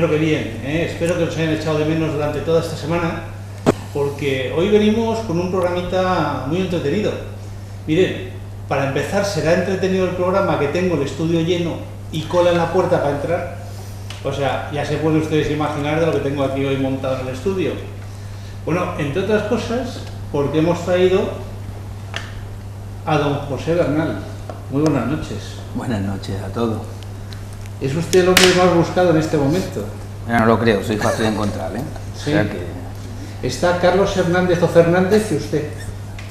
espero que bien, espero que os hayan echado de menos durante toda esta semana, porque hoy venimos con un programita muy entretenido. Miren, para empezar, será entretenido el programa que tengo el estudio lleno y cola en la puerta para entrar. O sea, ya se pueden ustedes imaginar de lo que tengo aquí hoy montado en el estudio. Bueno, entre otras cosas, porque hemos traído a don José Bernal. Muy buenas noches. Buenas noches a todos. ¿Es usted el hombre más buscado en este momento? Bueno, no lo creo, soy fácil de encontrar, ¿eh? Sí. O sea que... ¿Está Carlos Hernández o Fernández y usted?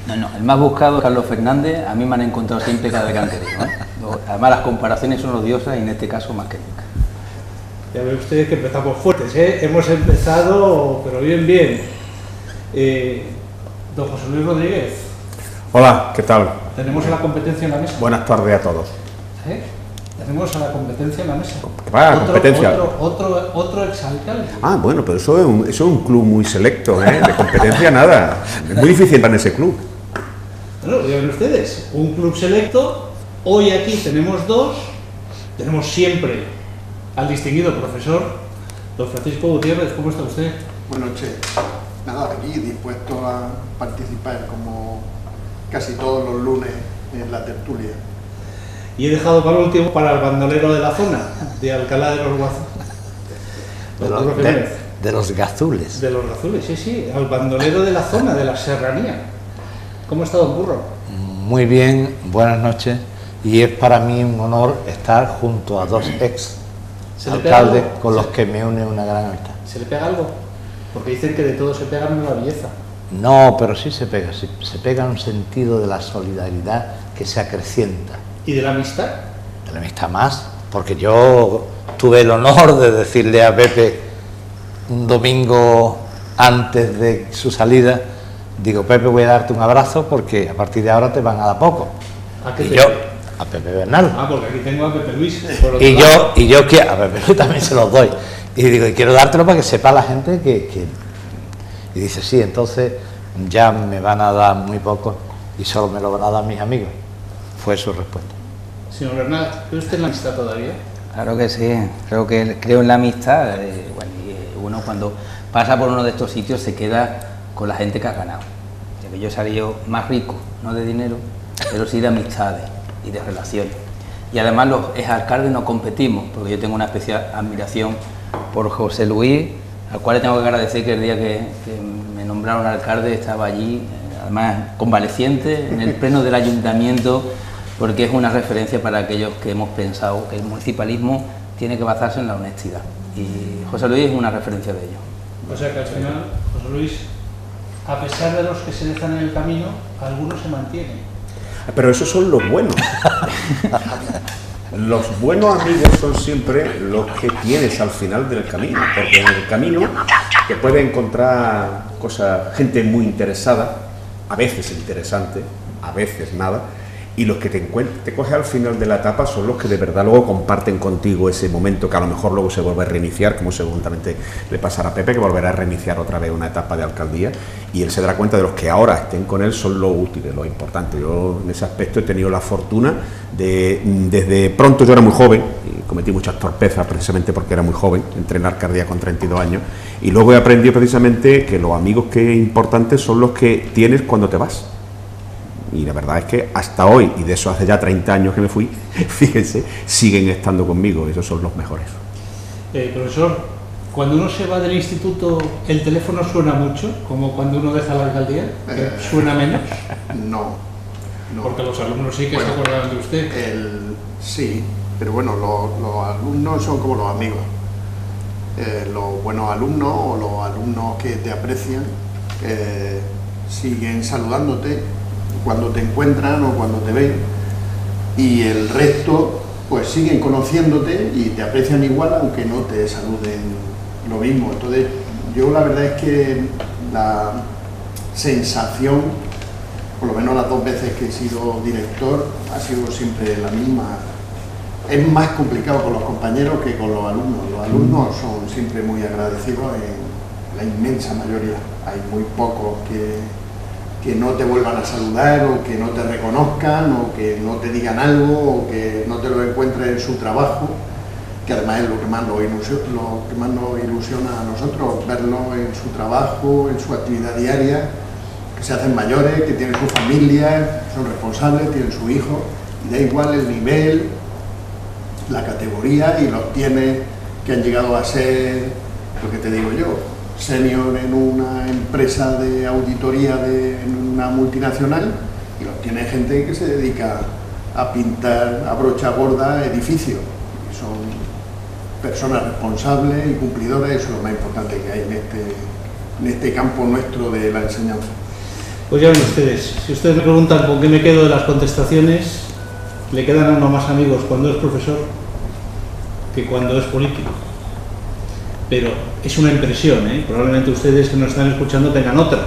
No, el más buscado es Carlos Fernández, a mí me han encontrado siempre cada vez que han querido, ¿eh? Además las comparaciones son odiosas y en este caso más que nunca. Ya ve usted que empezamos fuertes, ¿eh? Hemos empezado, pero bien. Don José Luis Rodríguez. Hola, ¿qué tal? Tenemos a la competencia en la mesa. Buenas tardes a todos. Tenemos a la competencia en la mesa. ¿Qué pasa, competencia? Otro exalcalde. Ah, bueno, pero eso es un club muy selecto, ¿eh? De competencia nada. Es muy difícil para ese club. Bueno, ya ven ustedes, un club selecto. Hoy aquí tenemos dos. Tenemos siempre al distinguido profesor, don Francisco Gutiérrez. ¿Cómo está usted? Buenas noches. Nada, aquí dispuesto a participar como casi todos los lunes en la tertulia. Y he dejado para último para el bandolero de la zona, de Alcalá de los Guazules. De los Gazules. De los Gazules, sí, al bandolero de la zona, de la serranía. ¿Cómo está don Burro? Muy bien, buenas noches. Y es para mí un honor estar junto a dos ex alcaldes con los que me une una gran amistad. ¿Se le pega algo? Porque dicen que de todo se pega menos la belleza. No, pero sí se pega en un sentido de la solidaridad que se acrecienta. ¿Y de la amistad? De la amistad más, porque yo tuve el honor de decirle a Pepe un domingo antes de su salida, digo, Pepe, voy a darte un abrazo porque a partir de ahora te van a dar poco. ¿A qué y Pepe? yo, a Pepe Bernal. Ah, porque aquí tengo a Pepe Luis. Y yo quiero, a Pepe Luis también se los doy. Y digo, y quiero dártelo para que sepa la gente que... Y dice, sí, entonces ya me van a dar muy poco y solo me lo van a dar mis amigos. Fue su respuesta. Señor Bernal, ¿cree usted en la amistad todavía? Claro que sí, creo en la amistad. Bueno, y uno cuando pasa por uno de estos sitios se queda con la gente que ha ganado. Ya que yo he salido más rico, no de dinero, pero sí de amistades y de relaciones. Y además los exalcaldes no competimos, porque yo tengo una especial admiración por José Luis, al cual le tengo que agradecer que el día que me nombraron alcalde estaba allí, además convaleciente, en el pleno del ayuntamiento, porque es una referencia para aquellos que hemos pensado que el municipalismo tiene que basarse en la honestidad. Y José Luis es una referencia de ello. O sea que al final, José Luis, a pesar de los que se dejan en el camino, algunos se mantienen. Pero esos son los buenos. Los buenos amigos son siempre los que tienes al final del camino, porque en el camino te puedes encontrar gente muy interesada, a veces interesante, a veces nada, y los que te coges al final de la etapa son los que de verdad luego comparten contigo ese momento que a lo mejor luego se vuelve a reiniciar, como seguramente le pasará a Pepe, que volverá a reiniciar otra vez una etapa de alcaldía, y él se dará cuenta de los que ahora estén con él son lo útiles, lo importante. Yo en ese aspecto he tenido la fortuna desde pronto, yo era muy joven y cometí muchas torpezas precisamente porque era muy joven, entré en la alcaldía con 32 años, y luego he aprendido precisamente que los amigos que importantes son los que tienes cuando te vas. Y la verdad es que hasta hoy, y de eso hace ya 30 años que me fui, fíjense, siguen estando conmigo, esos son los mejores. Profesor, cuando uno se va del instituto, ¿el teléfono suena mucho, como cuando uno deja la alcaldía? ¿Suena menos? No. Porque los alumnos sí que se acordaban de usted. Sí, pero bueno, los alumnos son como los amigos. Los buenos alumnos o los alumnos que te aprecian siguen saludándote cuando te encuentran o cuando te ven, y el resto pues siguen conociéndote y te aprecian igual aunque no te saluden lo mismo. Entonces yo la verdad es que la sensación, por lo menos las 2 veces que he sido director, ha sido siempre la misma. Es más complicado con los compañeros que con los alumnos. Los alumnos son siempre muy agradecidos en la inmensa mayoría. Hay muy pocos que no te vuelvan a saludar o que no te reconozcan o que no te digan algo o que no te lo encuentres en su trabajo, que además es lo que más nos ilusiona a nosotros, verlo en su trabajo, en su actividad diaria, que se hacen mayores, que tienen su familia, son responsables, tienen su hijo, y da igual el nivel, la categoría, y los tiene que han llegado a ser, lo que te digo yo, senior en una empresa de auditoría en una multinacional, y los tiene gente que se dedica a pintar a brocha gorda edificios. Y son personas responsables y cumplidoras, eso es lo más importante que hay en este campo nuestro de la enseñanza. Pues ya ven ustedes, si ustedes me preguntan con qué me quedo de las contestaciones, le quedan a uno más amigos cuando es profesor que cuando es político. Pero es una impresión, ¿eh? Probablemente ustedes que nos están escuchando tengan otra.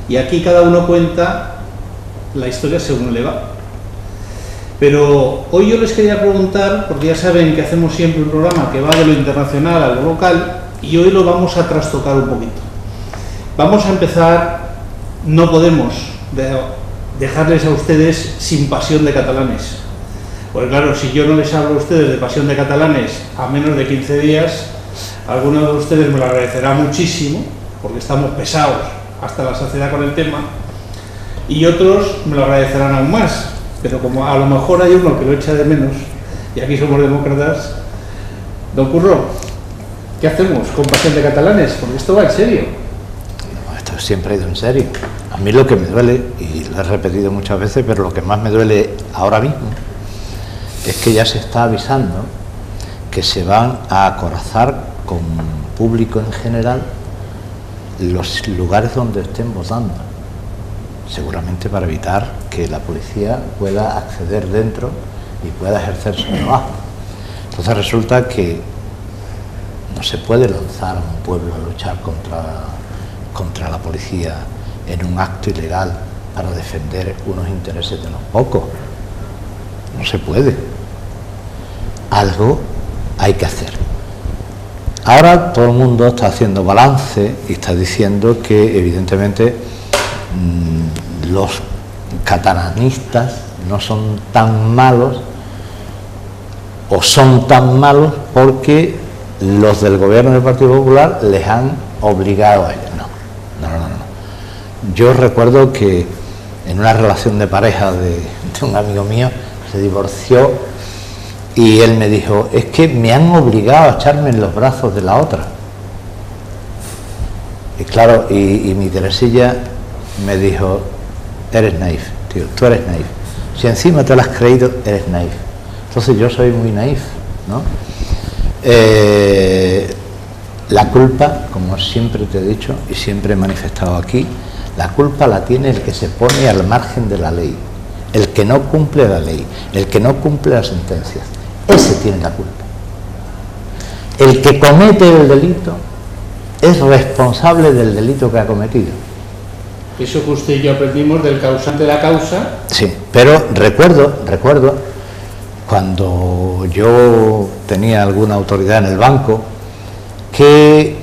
Y aquí cada uno cuenta la historia según le va. Pero hoy yo les quería preguntar, porque ya saben que hacemos siempre un programa que va de lo internacional a lo local, y hoy lo vamos a trastocar un poquito. Vamos a empezar, no podemos dejarles a ustedes sin pasión de catalanes. Porque claro, si yo no les hablo a ustedes de pasión de catalanes a menos de 15 días, alguno de ustedes me lo agradecerá muchísimo, porque estamos pesados hasta la saciedad con el tema, y otros me lo agradecerán aún más. Pero como a lo mejor hay uno que lo echa de menos, y aquí somos demócratas, don Curro, ¿qué hacemos con pasión de catalanes? Porque esto va en serio. No, esto siempre ha ido en serio. A mí lo que me duele, y lo he repetido muchas veces, pero lo que más me duele ahora mismo, es que ya se está avisando que se van a acorazar con público en general los lugares donde estén votando, seguramente para evitar que la policía pueda acceder dentro y pueda ejercer su trabajo. Entonces resulta que no se puede lanzar a un pueblo a luchar contra la policía en un acto ilegal para defender unos intereses de los pocos. No se puede. Algo hay que hacer. Ahora todo el mundo está haciendo balance y está diciendo que evidentemente los catalanistas no son tan malos, o son tan malos porque los del gobierno del Partido Popular les han obligado a ellos. No. Yo recuerdo que en una relación de pareja de un amigo mío se divorció y él me dijo: es que me han obligado a echarme en los brazos de la otra. Y claro, y mi Teresilla me dijo: eres naif, tío, tú eres naif. Si encima te lo has creído, eres naif. Entonces yo soy muy naif, ¿no? La culpa, como siempre te he dicho y siempre he manifestado aquí, la culpa la tiene el que se pone al margen de la ley, el que no cumple la ley, el que no cumple las sentencias. Ese tiene la culpa. El que comete el delito es responsable del delito que ha cometido. Eso que usted y yo aprendimos del causante de la causa. Sí, pero recuerdo cuando yo tenía alguna autoridad en el banco que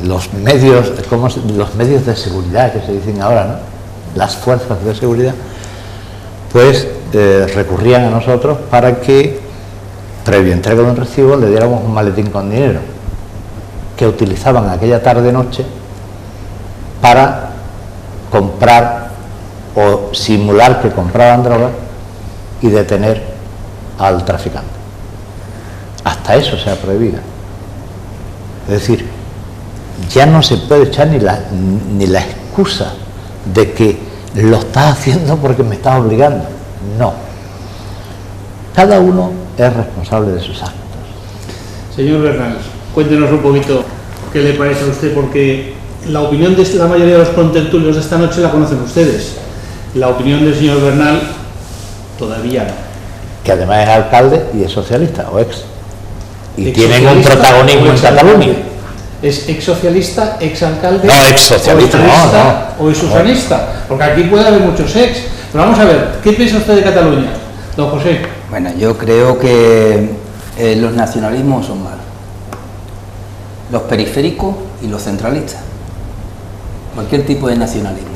los medios de seguridad que se dicen ahora, ¿no?, las fuerzas de seguridad, pues recurrían a nosotros para que, previo entrega de un recibo, le diéramos un maletín con dinero que utilizaban aquella tarde-noche para comprar o simular que compraban drogas y detener al traficante. Hasta eso se ha prohibido. Es decir, ya no se puede echar ni la excusa de que lo estás haciendo porque me estás obligando. No. Cada uno es responsable de sus actos. Señor Bernal, cuéntenos un poquito qué le parece a usted, porque la opinión de la mayoría de los contertulios de esta noche la conocen ustedes. La opinión del señor Bernal todavía no. Que además es alcalde y es socialista o ex. Y tienen un protagonismo en Cataluña. ¿Es ex socialista, ex alcalde? No, ex socialista, o es susanista, porque aquí puede haber muchos ex. Pero vamos a ver, ¿qué piensa usted de Cataluña, don José? Bueno, yo creo que los nacionalismos son malos. Los periféricos y los centralistas. Cualquier tipo de nacionalismo.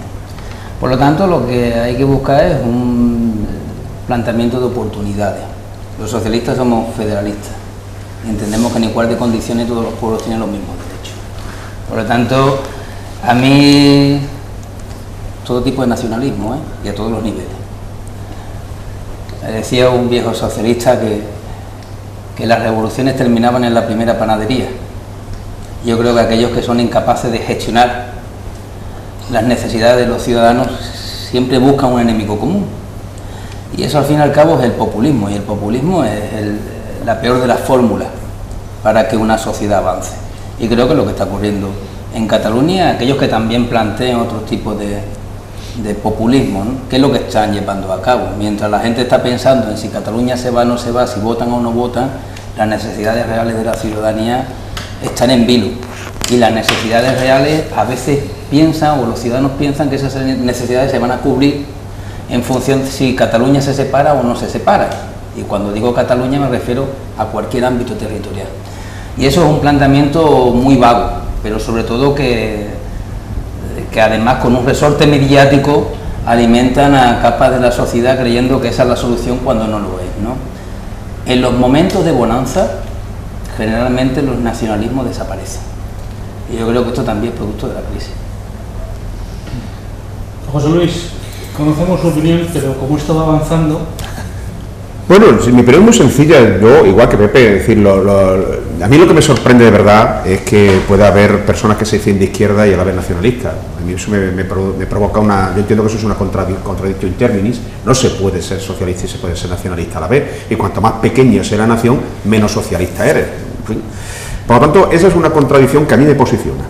Por lo tanto, lo que hay que buscar es un planteamiento de oportunidades. Los socialistas somos federalistas. Entendemos que en igual de condiciones todos los pueblos tienen los mismos derechos. Por lo tanto, a mí todo tipo de nacionalismo, y a todos los niveles. Decía un viejo socialista que las revoluciones terminaban en la primera panadería. Yo creo que aquellos que son incapaces de gestionar las necesidades de los ciudadanos siempre buscan un enemigo común. Y eso al fin y al cabo es el populismo, y el populismo es la peor de las fórmulas para que una sociedad avance. Y creo que es lo que está ocurriendo en Cataluña, aquellos que también plantean otros tipos de populismo, ¿no? ¿Qué es lo que están llevando a cabo? Mientras la gente está pensando en si Cataluña se va o no se va, si votan o no votan, las necesidades reales de la ciudadanía están en vilo. Y las necesidades reales a veces piensan, o los ciudadanos piensan, que esas necesidades se van a cubrir en función de si Cataluña se separa o no se separa. Y cuando digo Cataluña me refiero a cualquier ámbito territorial. Y eso es un planteamiento muy vago, pero sobre todo que además con un resorte mediático alimentan a capas de la sociedad creyendo que esa es la solución cuando no lo es, ¿no? En los momentos de bonanza, generalmente los nacionalismos desaparecen. Y yo creo que esto también es producto de la crisis. José Luis, conocemos su opinión, pero como esto va avanzando... Bueno, mi opinión es muy sencilla. Yo, igual que Pepe, a mí lo que me sorprende de verdad es que pueda haber personas que se dicen de izquierda y a la vez nacionalistas. A mí eso me provoca yo entiendo que eso es una contradicción in terminis. No se puede ser socialista y se puede ser nacionalista a la vez. Y cuanto más pequeña sea la nación, menos socialista eres. En fin. Por lo tanto, esa es una contradicción que a mí me posiciona.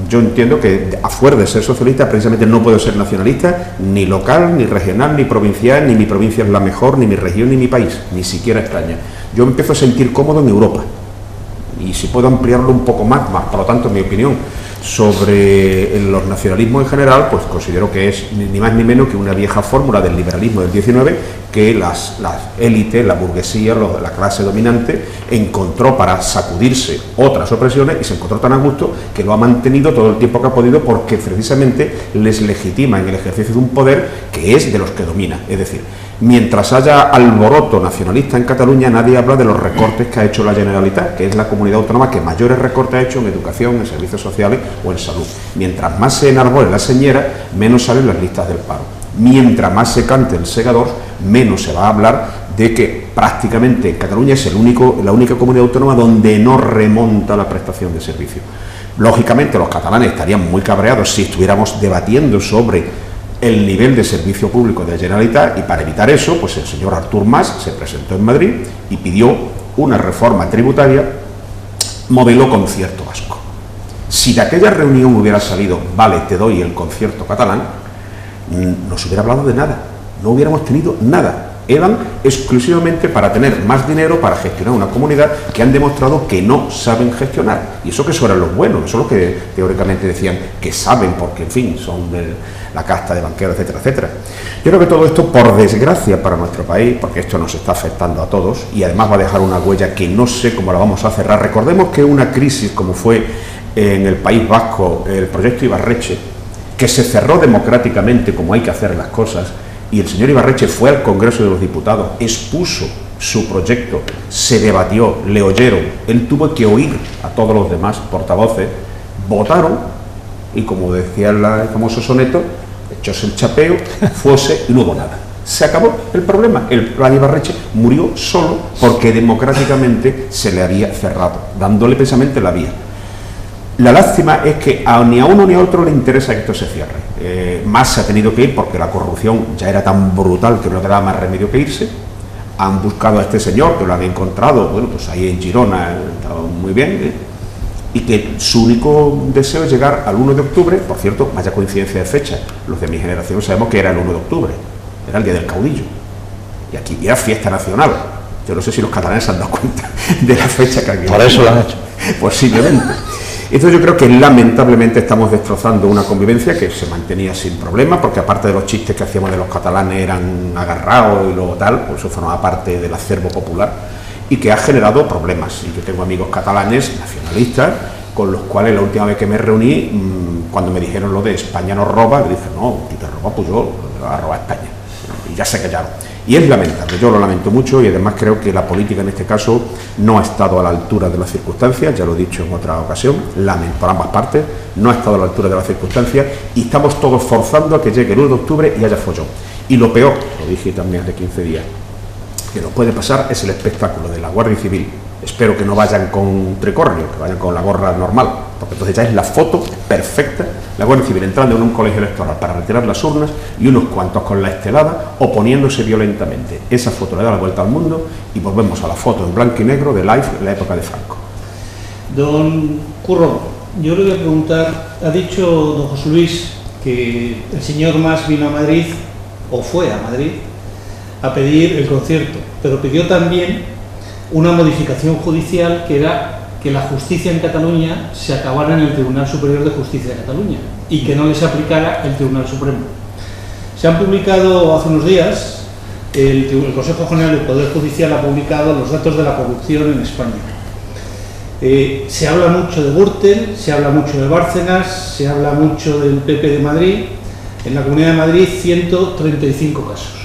Yo entiendo que a fuerza de ser socialista precisamente no puedo ser nacionalista, ni local, ni regional, ni provincial, ni mi provincia es la mejor, ni mi región, ni mi país, ni siquiera España. Yo me empiezo a sentir cómodo en Europa. Y si puedo ampliarlo un poco más, por lo tanto, mi opinión sobre los nacionalismos en general, pues considero que es ni más ni menos que una vieja fórmula del liberalismo del 19 que las élites, la burguesía, la clase dominante encontró para sacudirse otras opresiones y se encontró tan a gusto que lo ha mantenido todo el tiempo que ha podido porque precisamente les legitima en el ejercicio de un poder que es de los que domina. Es decir, mientras haya alboroto nacionalista en Cataluña, nadie habla de los recortes que ha hecho la Generalitat, que es la comunidad autónoma que mayores recortes ha hecho en educación, en servicios sociales o en salud. Mientras más se enarbole la señera, menos salen las listas del paro. Mientras más se cante el segador, menos se va a hablar de que prácticamente Cataluña es la única comunidad autónoma donde no remonta la prestación de servicio. Lógicamente los catalanes estarían muy cabreados si estuviéramos debatiendo sobre el nivel de servicio público de la Generalitat, y para evitar eso, pues el señor Artur Mas se presentó en Madrid y pidió una reforma tributaria modelo concierto vasco. Si de aquella reunión hubiera salido, vale, te doy el concierto catalán, no se hubiera hablado de nada, no hubiéramos tenido nada. Eran exclusivamente para tener más dinero para gestionar una comunidad que han demostrado que no saben gestionar. Y eso que eso eran los buenos, eso es lo que teóricamente decían que saben, porque en fin, son de la casta de banqueros, etcétera, etcétera. Yo creo que todo esto, por desgracia para nuestro país, porque esto nos está afectando a todos y además va a dejar una huella que no sé cómo la vamos a cerrar. Recordemos que una crisis como fue en el País Vasco el proyecto Ibarretxe, que se cerró democráticamente como hay que hacer las cosas, y el señor Ibarretxe fue al Congreso de los Diputados, expuso su proyecto, se debatió, le oyeron, él tuvo que oír a todos los demás portavoces, votaron, y como decía el famoso soneto, echóse el chapeo, fuese y no hubo nada. Se acabó el problema, el plan Ibarretxe murió solo porque democráticamente se le había cerrado, dándole precisamente la vía. La lástima es que ni a uno ni a otro le interesa que esto se cierre. Más se ha tenido que ir porque la corrupción ya era tan brutal que no quedaba más remedio que irse. Han buscado a este señor, que lo han encontrado, bueno, pues ahí en Girona, muy bien, y que su único deseo es llegar al 1 de octubre, por cierto, vaya coincidencia de fecha, los de mi generación sabemos que era el 1 de octubre, era el día del caudillo, y aquí era fiesta nacional. Yo no sé si los catalanes se han dado cuenta de la fecha que aquí. Por eso lo han hecho. Posiblemente. Entonces yo creo que lamentablemente estamos destrozando una convivencia que se mantenía sin problema, porque aparte de los chistes que hacíamos de los catalanes eran agarrados y luego tal, pues eso formaba parte del acervo popular y que ha generado problemas. Y yo tengo amigos catalanes nacionalistas con los cuales la última vez que me reuní, cuando me dijeron lo de España nos roba, le dije, no, si te roba, pues yo a robar España. Y ya se callaron. Y es lamentable, yo lo lamento mucho y además creo que la política en este caso no ha estado a la altura de las circunstancias, ya lo he dicho en otra ocasión, por ambas partes, no ha estado a la altura de las circunstancias y estamos todos forzando a que llegue el 1 de octubre y haya follón. Y lo peor, lo dije también hace 15 días, que nos puede pasar es el espectáculo de la Guardia Civil. Espero que no vayan con tricornio, que vayan con la gorra normal, porque entonces ya es la foto perfecta, la Guardia Civil entrando en un colegio electoral para retirar las urnas y unos cuantos con la estelada oponiéndose violentamente. Esa foto le da la vuelta al mundo y volvemos a la foto en blanco y negro de Life en la época de Franco. Don Curro, yo le voy a preguntar, ha dicho don José Luis que el señor Mas vino a Madrid, o fue a Madrid, a pedir el concierto, pero pidió también una modificación judicial que era que la justicia en Cataluña se acabara en el Tribunal Superior de Justicia de Cataluña y que no les aplicara el Tribunal Supremo. Se han publicado hace unos días, el Consejo General del Poder Judicial ha publicado los datos de la corrupción en España. Se habla mucho de Gürtel, se habla mucho de Bárcenas, se habla mucho del PP de Madrid. En la Comunidad de Madrid, 135 casos.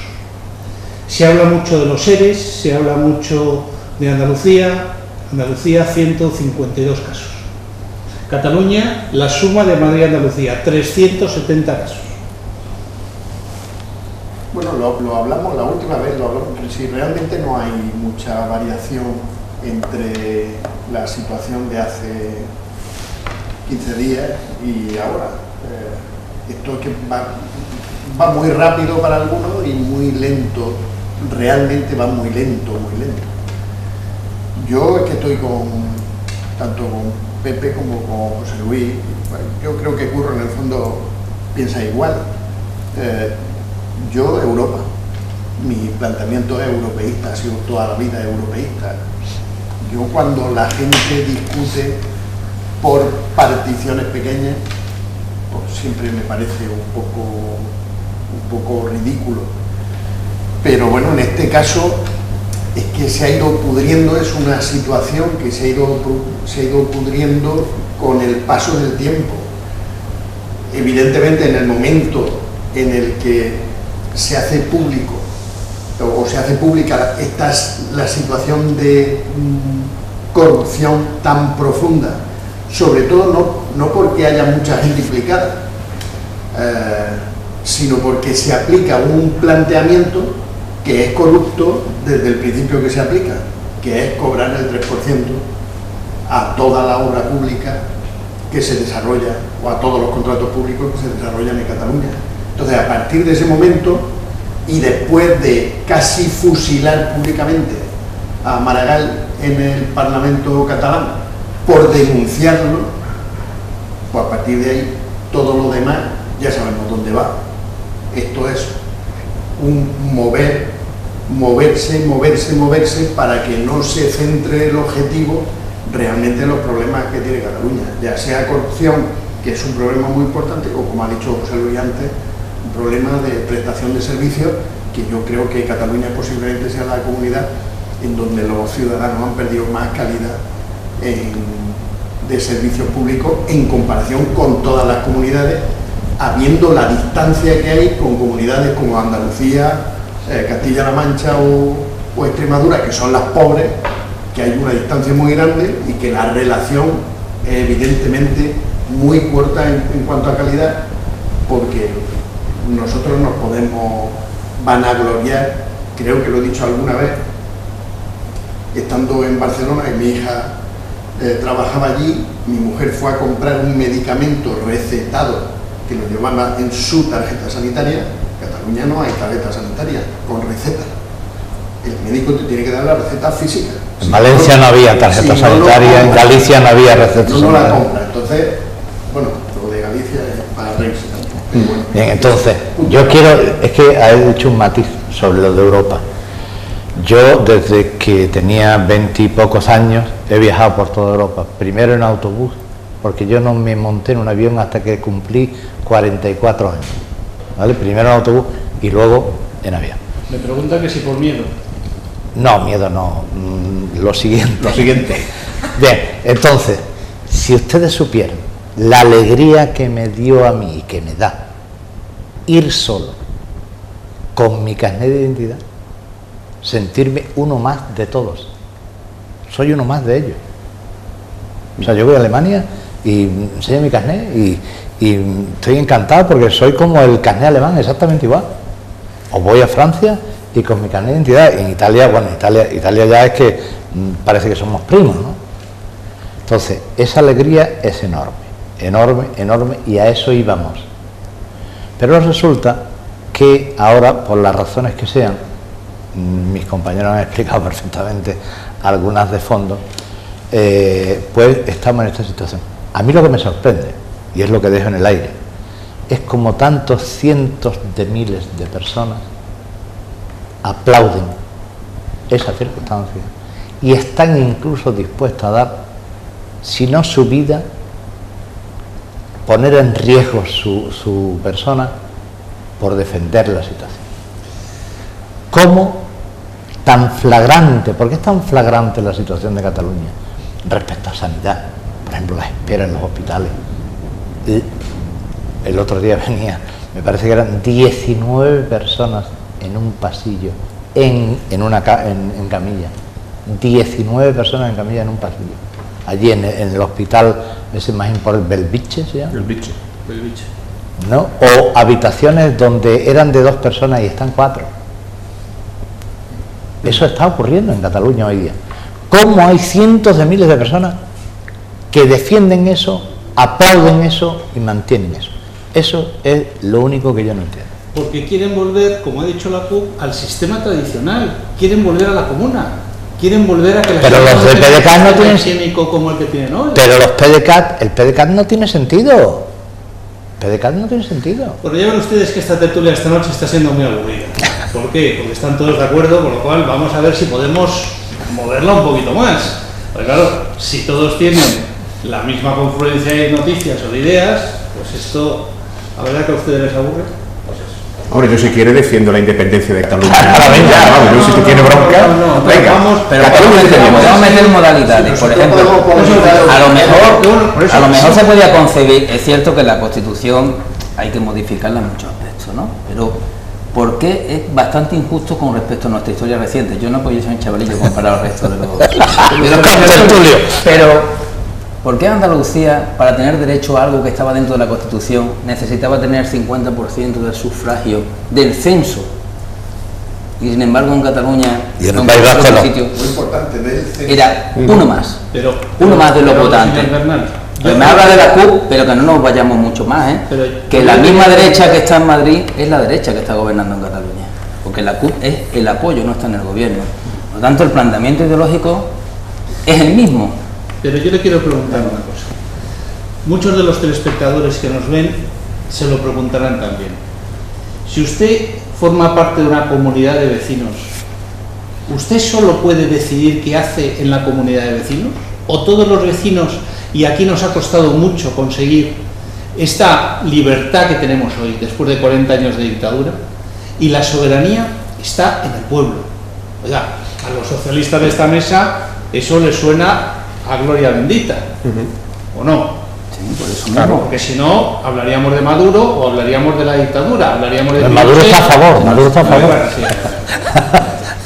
Se habla mucho de los ERES, se habla mucho de Andalucía, 152 casos. Cataluña, la suma de Madrid y Andalucía, 370 casos. Bueno, lo hablamos la última vez, lo hablamos, si realmente no hay mucha variación entre la situación de hace 15 días y ahora. Esto es que va muy rápido para algunos y muy lento, realmente va muy lento, muy lento. Yo es que estoy tanto con Pepe como con José Luis, yo creo que Curro en el fondo piensa igual. Yo, Europa, mi planteamiento es europeísta, ha sido toda la vida europeísta. Yo cuando la gente discute por particiones pequeñas, pues siempre me parece un poco ridículo. Pero bueno, en este caso es que se ha ido pudriendo, es una situación que se ha ido pudriendo con el paso del tiempo. Evidentemente en el momento en el que se hace público o se hace pública la situación de corrupción tan profunda, sobre todo no porque haya mucha gente implicada, sino porque se aplica un planteamiento que es corrupto desde el principio que se aplica, que es cobrar el 3% a toda la obra pública que se desarrolla, o a todos los contratos públicos que se desarrollan en Cataluña. Entonces, a partir de ese momento, y después de casi fusilar públicamente a Maragall en el Parlamento catalán por denunciarlo, pues a partir de ahí todo lo demás ya sabemos dónde va. Esto es un moverse para que no se centre el objetivo realmente en los problemas que tiene Cataluña, ya sea corrupción, que es un problema muy importante, o como ha dicho José Luis antes, un problema de prestación de servicios, que yo creo que Cataluña posiblemente sea la comunidad en donde los ciudadanos han perdido más calidad de servicios públicos en comparación con todas las comunidades, habiendo la distancia que hay con comunidades como Andalucía, Castilla-La Mancha o Extremadura, que son las pobres, que hay una distancia muy grande y que la relación es evidentemente muy corta en cuanto a calidad, porque nosotros nos podemos vanagloriar, creo que lo he dicho alguna vez, estando en Barcelona, y mi hija trabajaba allí, mi mujer fue a comprar un medicamento recetado que lo llevaba en su tarjeta sanitaria. En Cataluña no hay tarjeta sanitaria con receta. El médico te tiene que dar la receta física. En Valencia no había tarjeta sanitaria, en Galicia no había receta sanitaria. No la compra. Entonces, bueno, lo de Galicia es para reírse también. Bueno. Bien, entonces, yo quiero, es que ha dicho un matiz sobre lo de Europa. Yo, desde que tenía 20 y pocos años, he viajado por toda Europa. Primero en autobús, porque yo no me monté en un avión hasta que cumplí 44 años. ¿Vale? Primero en autobús y luego en avión. Me pregunta que si por miedo. No, miedo no. Lo siguiente. Bien, entonces, si ustedes supieran la alegría que me dio a mí y que me da ir solo con mi carnet de identidad, sentirme uno más de todos. Soy uno más de ellos. O sea, yo voy a Alemania y enseño mi carnet y estoy encantado porque soy como el carnet alemán, exactamente igual. O voy a Francia y con mi carnet de identidad. En Italia, bueno, Italia ya es que parece que somos primos, ¿no? Entonces, esa alegría es enorme, enorme, enorme, y a eso íbamos. Pero resulta que ahora, por las razones que sean, mis compañeros han explicado perfectamente algunas de fondo, pues estamos en esta situación. A mí lo que me sorprende, y es lo que dejo en el aire, es como tantos cientos de miles de personas aplauden esa circunstancia y están incluso dispuestos a dar, si no su vida, poner en riesgo su persona por defender la situación. ¿Cómo tan flagrante? ¿Por qué es tan flagrante la situación de Cataluña respecto a sanidad? Por ejemplo, las esperas en los hospitales. El otro día venía, me parece que eran 19 personas en un pasillo, en camilla. 19 personas en camilla en un pasillo. Allí en el hospital, ese más importante, Belviche se llama. Belviche. ¿No? O habitaciones donde eran de 2 personas y están 4. Eso está ocurriendo en Cataluña hoy día. ¿Cómo hay cientos de miles de personas que defienden eso, aplauden eso y mantienen eso? Eso es lo único que yo no entiendo. Porque quieren volver, como ha dicho la CUP, al sistema tradicional. Quieren volver a la comuna. Quieren volver a que pero los de PDeCAT no tienen higiénico como el que tienen hoy. Pero los PDeCAT, el PDeCAT no tiene sentido. PDeCAT no tiene sentido. Pero ya ven ustedes que esta tertulia esta noche está siendo muy aburrida. ¿Por qué? Porque están todos de acuerdo, con lo cual vamos a ver si podemos moverla un poquito más. Porque claro, si todos tienen la misma confluencia de noticias o de ideas, pues esto, ¿a verdad que a ustedes les aburre? Pues eso. Hombre, yo si quiere defiendo la independencia de Cataluña. Vamos, yo si tú tienes bronca, venga, vamos, pero Cataluña podemos meter modalidades, por ejemplo, a lo mejor se podría concebir, es cierto que la Constitución hay que modificarla en muchos aspectos, ¿no? Pero ¿por qué es bastante injusto con respecto a nuestra historia reciente? Yo no podía ser un chavalillo comparado al resto de los contertulios, pero ¿por qué Andalucía, para tener derecho a algo que estaba dentro de la Constitución, necesitaba tener 50% del sufragio del censo? Y sin embargo en Cataluña, y en el País Vasco no. Muy importante del censo. Era uno más, pero uno más de los votantes. Señor Bernal, Pues me habla de la CUP, pero que no nos vayamos mucho más, ¿eh? Pero que la misma derecha que está en Madrid es la derecha que está gobernando en Cataluña, porque la CUP es el apoyo, no está en el gobierno. Por lo tanto, el planteamiento ideológico es el mismo. Pero yo le quiero preguntar una cosa. Muchos de los telespectadores que nos ven se lo preguntarán también. Si usted forma parte de una comunidad de vecinos, ¿usted solo puede decidir qué hace en la comunidad de vecinos? ¿O todos los vecinos, y aquí nos ha costado mucho conseguir esta libertad que tenemos hoy, después de 40 años de dictadura, y la soberanía está en el pueblo? Oiga, a los socialistas de esta mesa eso les suena a gloria bendita, ¿o no? Sí, por eso Claro, mismo. porque si no, hablaríamos de Maduro o hablaríamos de la dictadura, hablaríamos de... Maduro está a favor, Maduro está a favor. Bueno, sí.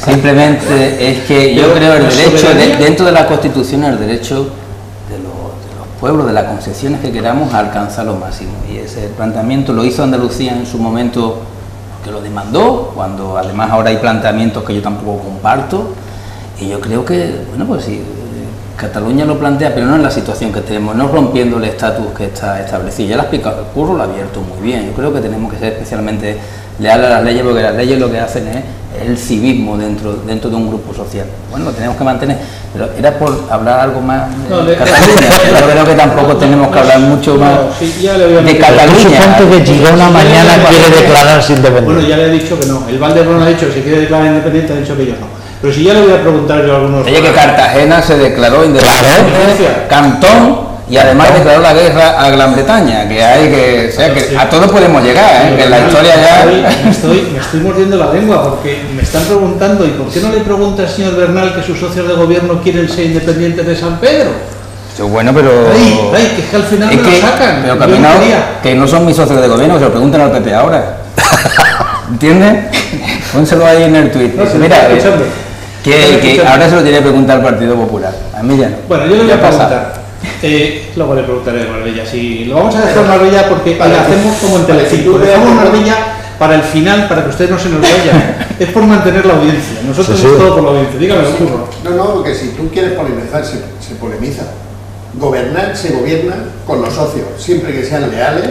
Simplemente es que yo Pero creo el la derecho, soberanía- dentro de la Constitución, el derecho de los pueblos, de las concesiones que queramos, a alcanzar lo máximo. Y ese planteamiento lo hizo Andalucía en su momento, que lo demandó, cuando además ahora hay planteamientos que yo tampoco comparto. Y yo creo que, bueno, pues sí, Cataluña lo plantea, pero no en la situación que tenemos, no rompiendo el estatus que está establecido. Ya lo ha explicado, el curro lo ha abierto muy bien. Yo creo que tenemos que ser especialmente leales a las leyes, porque las leyes lo que hacen es el civismo dentro de un grupo social. Bueno, lo tenemos que mantener, pero era por hablar algo más de Cataluña. Yo creo que tampoco tenemos que hablar mucho más Sí, ya le voy a de meter. Cataluña. Suponte que Girona mañana quiere declararse independiente. Bueno, ya le he dicho que no. El Valdebrón ha dicho que si quiere declarar independiente, ha dicho que ellos no. Pero si ya le voy a preguntar yo a algunos... Oye, que Cartagena se declaró independiente, Cantón, y además declaró la guerra a Gran Bretaña, que hay que, o sea, que a todos podemos llegar, que en la historia ya... Me estoy mordiendo la lengua porque me están preguntando, ¿y por qué no le pregunta al señor Bernal que sus socios de gobierno quieren ser independientes de San Pedro? Bueno, pero... Ay, que es que al final es me que, lo sacan. pero Yo que, no no, quería. que no son mis socios de gobierno, que se lo preguntan al PP ahora. ¿Entiendes? Pónselo ahí en el tuit. No, Mira, escuchando. que ahora se lo tiene que preguntar al Partido Popular. A mí ya no. Bueno, yo le voy a Ya pasa. preguntar. Luego le preguntaré de Marbella. Si lo vamos a dejar en Marbella porque lo hacemos como en Telecinco. Dejamos Marbella para el final, para que ustedes no se nos vayan. Es por mantener la audiencia. Nosotros Sí, sí. es todo por la audiencia. Dígame, Curro. No, porque si tú quieres polemizar, se polemiza. Gobernar se gobierna con los socios, siempre que sean leales,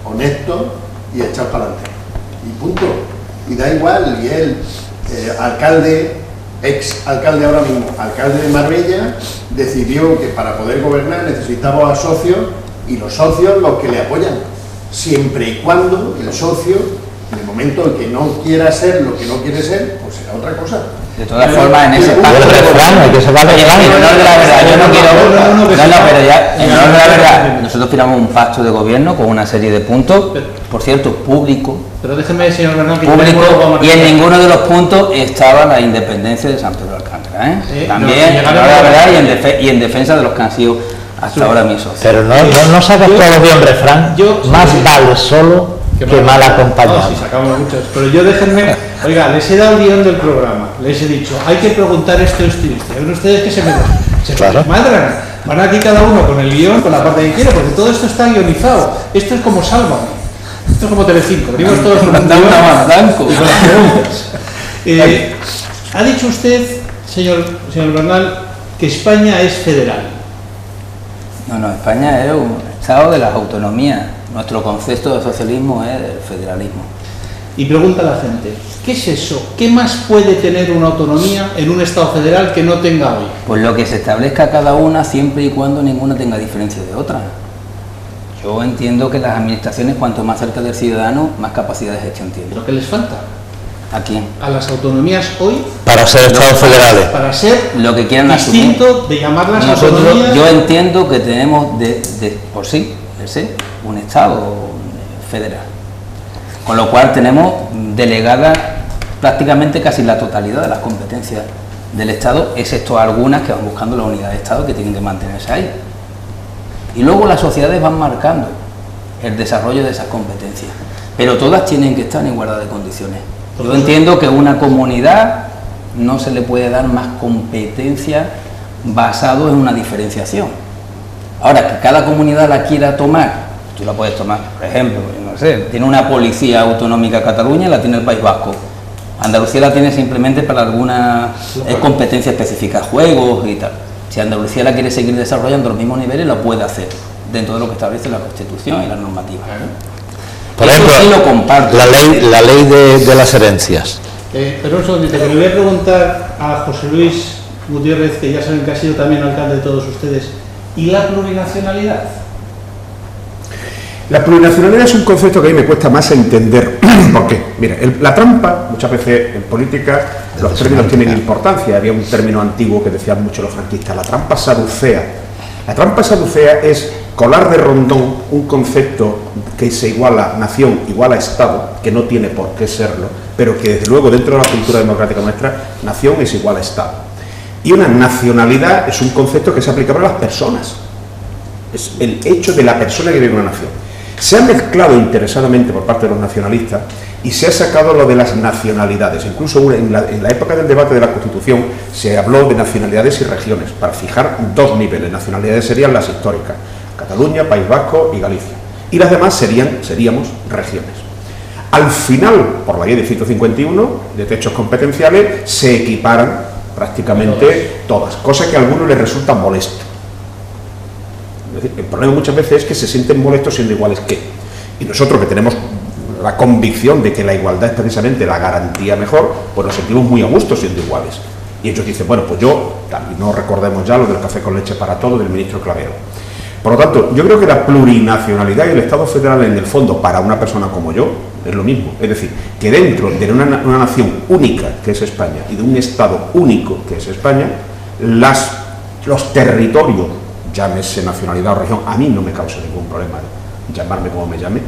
honestos y echados para adelante. Y punto. Y da igual, y él, alcalde, ex alcalde ahora mismo, alcalde de Marbella, decidió que para poder gobernar necesitaba a socios, y los socios los que le apoyan, siempre y cuando el socio, en el momento en que no quiera ser lo que no quiere ser, pues será otra cosa. De todas formas, en ese El pacto... refrán, hay que se vale Oye, en honor de la verdad, yo no quiero... No, pero ya, en honor de la verdad, nosotros firmamos un pacto de gobierno con una serie de puntos, por cierto, público, Pero déjeme, señor Bernal, que público, yo tengo y en ninguno de los puntos estaba la independencia de San Pedro de Alcántara, ¿eh? También, no, en llegaron honor de la a- verdad, y en defensa de los que han sido hasta ahora mis socios. Pero no sacas todos los días un refrán, Yo- más sí. vale solo que mal acompañado. No, sí, sacamos muchos. Pero yo déjenme... Oiga, les he dado el guión del programa. Les he dicho, hay que preguntar esto y esto. Ven ustedes que se Claro. desmadran. Van aquí cada uno con el guión, con la parte que quiere, porque todo esto está guionizado. Esto es como Sálvame. Esto es como Telecinco. Venimos todos con un Dame guión una mano, blanco. y con las preguntas. Ha dicho usted, señor Bernal, que España es federal. No, España es un estado de las autonomías. Nuestro concepto de socialismo es el federalismo. Y pregunta a la gente, ¿qué es eso? ¿Qué más puede tener una autonomía en un Estado federal que no tenga hoy? Pues lo que se establezca cada una siempre y cuando ninguna tenga diferencia de otra. Yo entiendo que las administraciones, cuanto más cerca del ciudadano, más capacidad de gestión tienen. Lo que les falta ¿A quién? a las autonomías hoy Para ser estados federales. para ser Lo que quieran asumir. distinto de llamarlas Nosotros, autonomías. yo entiendo que tenemos por sí, de ser un Estado federal. Con lo cual tenemos delegada prácticamente casi la totalidad de las competencias del Estado, excepto algunas que van buscando la unidad de Estado que tienen que mantenerse ahí. Y luego las sociedades van marcando el desarrollo de esas competencias, pero todas tienen que estar en igualdad de condiciones. Yo entiendo que a una comunidad no se le puede dar más competencia basado en una diferenciación. Ahora, que cada comunidad la quiera tomar, tú la puedes tomar, por ejemplo, no sé, tiene una policía autonómica Cataluña, la tiene el País Vasco. Andalucía la tiene simplemente para alguna competencia específica, juegos y tal. Si Andalucía la quiere seguir desarrollando a los mismos niveles, lo puede hacer dentro de lo que establece la Constitución y la normativa. Por Eso ejemplo, sí lo comparto. la ley de las herencias. Pero un segundito, que le voy a preguntar a José Luis Gutiérrez, que ya saben que ha sido también alcalde de todos ustedes, ¿y la plurinacionalidad? La plurinacionalidad es un concepto que a mí me cuesta más entender. ¿Por qué? Mira, la trampa, muchas veces en política, los términos tienen importancia. Había un término antiguo que decían mucho los franquistas, la trampa saducea. La trampa saducea es colar de rondón un concepto que se iguala nación, iguala Estado, que no tiene por qué serlo, pero que desde luego dentro de la cultura democrática nuestra, nación es igual a Estado. Y una nacionalidad es un concepto que se aplica para las personas. Es el hecho de la persona que vive en una nación. Se ha mezclado interesadamente por parte de los nacionalistas y se ha sacado lo de las nacionalidades. Incluso en la época del debate de la Constitución se habló de nacionalidades y regiones para fijar dos niveles. Nacionalidades serían las históricas, Cataluña, País Vasco y Galicia. Y las demás seríamos regiones. Al final, por la ley de 151 de techos competenciales, se equiparan prácticamente todas, cosa que a algunos les resulta molesto. Es decir, el problema muchas veces es que se sienten molestos siendo iguales que. Y nosotros que tenemos la convicción de que la igualdad es precisamente la garantía mejor, pues nos sentimos muy a gusto siendo iguales. Y ellos dicen, bueno, pues yo, y no recordemos ya lo del café con leche para todo del ministro Clavero. Por lo tanto, yo creo que la plurinacionalidad y el Estado federal en el fondo para una persona como yo es lo mismo. Es decir, que dentro de una nación única que es España y de un Estado único que es España, los territorios, llámese nacionalidad o región, a mí no me causa ningún problema llamarme como me llame,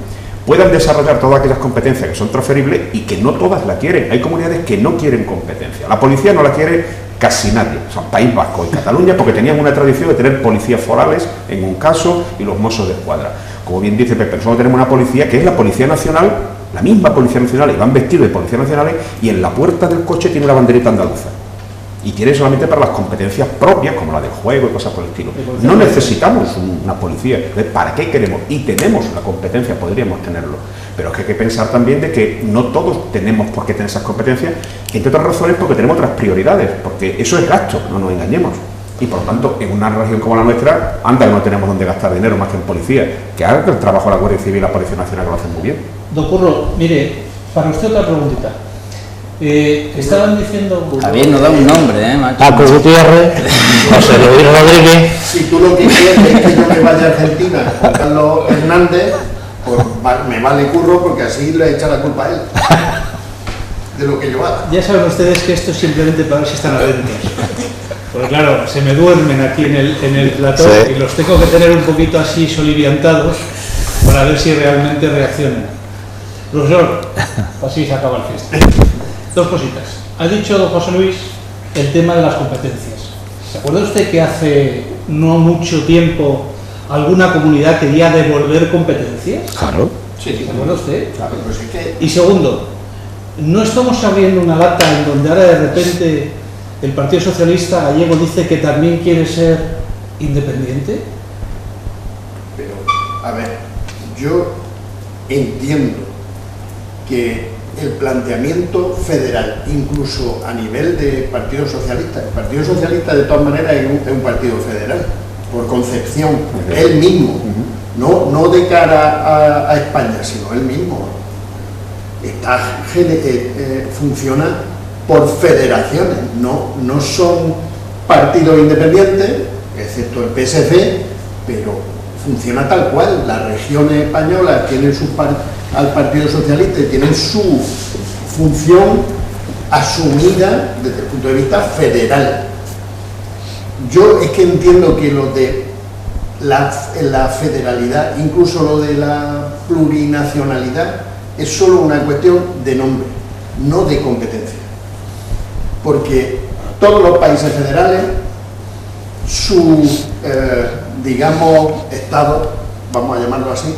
puedan desarrollar todas aquellas competencias que son transferibles y que no todas la quieren. Hay comunidades que no quieren competencia. La policía no la quiere casi nadie. O sea, País Vasco y Cataluña, porque tenían una tradición de tener policías forales en un caso y los Mossos de Escuadra. Como bien dice Pepe, nosotros tenemos una policía que es la Policía Nacional, la misma Policía Nacional, y van vestidos de policías nacionales, y en la puerta del coche tiene la banderita andaluza. Y tiene solamente para las competencias propias, como la del juego y cosas por el estilo. No necesitamos una policía. Entonces, ¿para qué queremos? Y tenemos la competencia, podríamos tenerlo. Pero es que hay que pensar también de que no todos tenemos por qué tener esas competencias, entre otras razones porque tenemos otras prioridades, porque eso es gasto, no nos engañemos. Y por lo tanto, en una región como la nuestra, anda, no tenemos donde gastar dinero más que en policía, que haga el trabajo de la Guardia Civil y la Policía Nacional, que lo hacen muy bien. Don Curro, mire, para usted otra preguntita. Estaban diciendo... Javier nos da un nombre, macho. Paco Gutiérrez, José Luis Rodríguez. Si tú lo que quieres es que yo me vaya a Argentina con Carlos Hernández, pues me vale Curro, porque así le echa la culpa a él de lo que yo haga. Ya saben ustedes que esto es simplemente para ver si están atentos. Porque claro, se me duermen aquí en el plató, Sí. y los tengo que tener un poquito así soliviantados para ver si realmente reaccionan. Profesor, así se acaba el fiesta. Dos cositas. Ha dicho don José Luis el tema de las competencias. ¿Se acuerda usted que hace no mucho tiempo alguna comunidad quería devolver competencias? Claro. Sí, ¿Se acuerda usted? claro, pues es que Y segundo, ¿no estamos abriendo una lata en donde ahora de repente el Partido Socialista Gallego dice que también quiere ser independiente? Pero, a ver, yo entiendo que el planteamiento federal, incluso a nivel de Partido Socialista, el Partido Socialista de todas maneras es un partido federal, por concepción, él mismo, no de cara a España, sino él mismo. Funciona por federaciones, no son partidos independientes, excepto el PSC, pero funciona tal cual. Las regiones españolas tienen al Partido Socialista y tienen su función asumida desde el punto de vista federal. Yo es que entiendo que lo de la federalidad, incluso lo de la plurinacionalidad, es solo una cuestión de nombre, no de competencia. Porque todos los países federales, su, digamos, Estado, vamos a llamarlo así,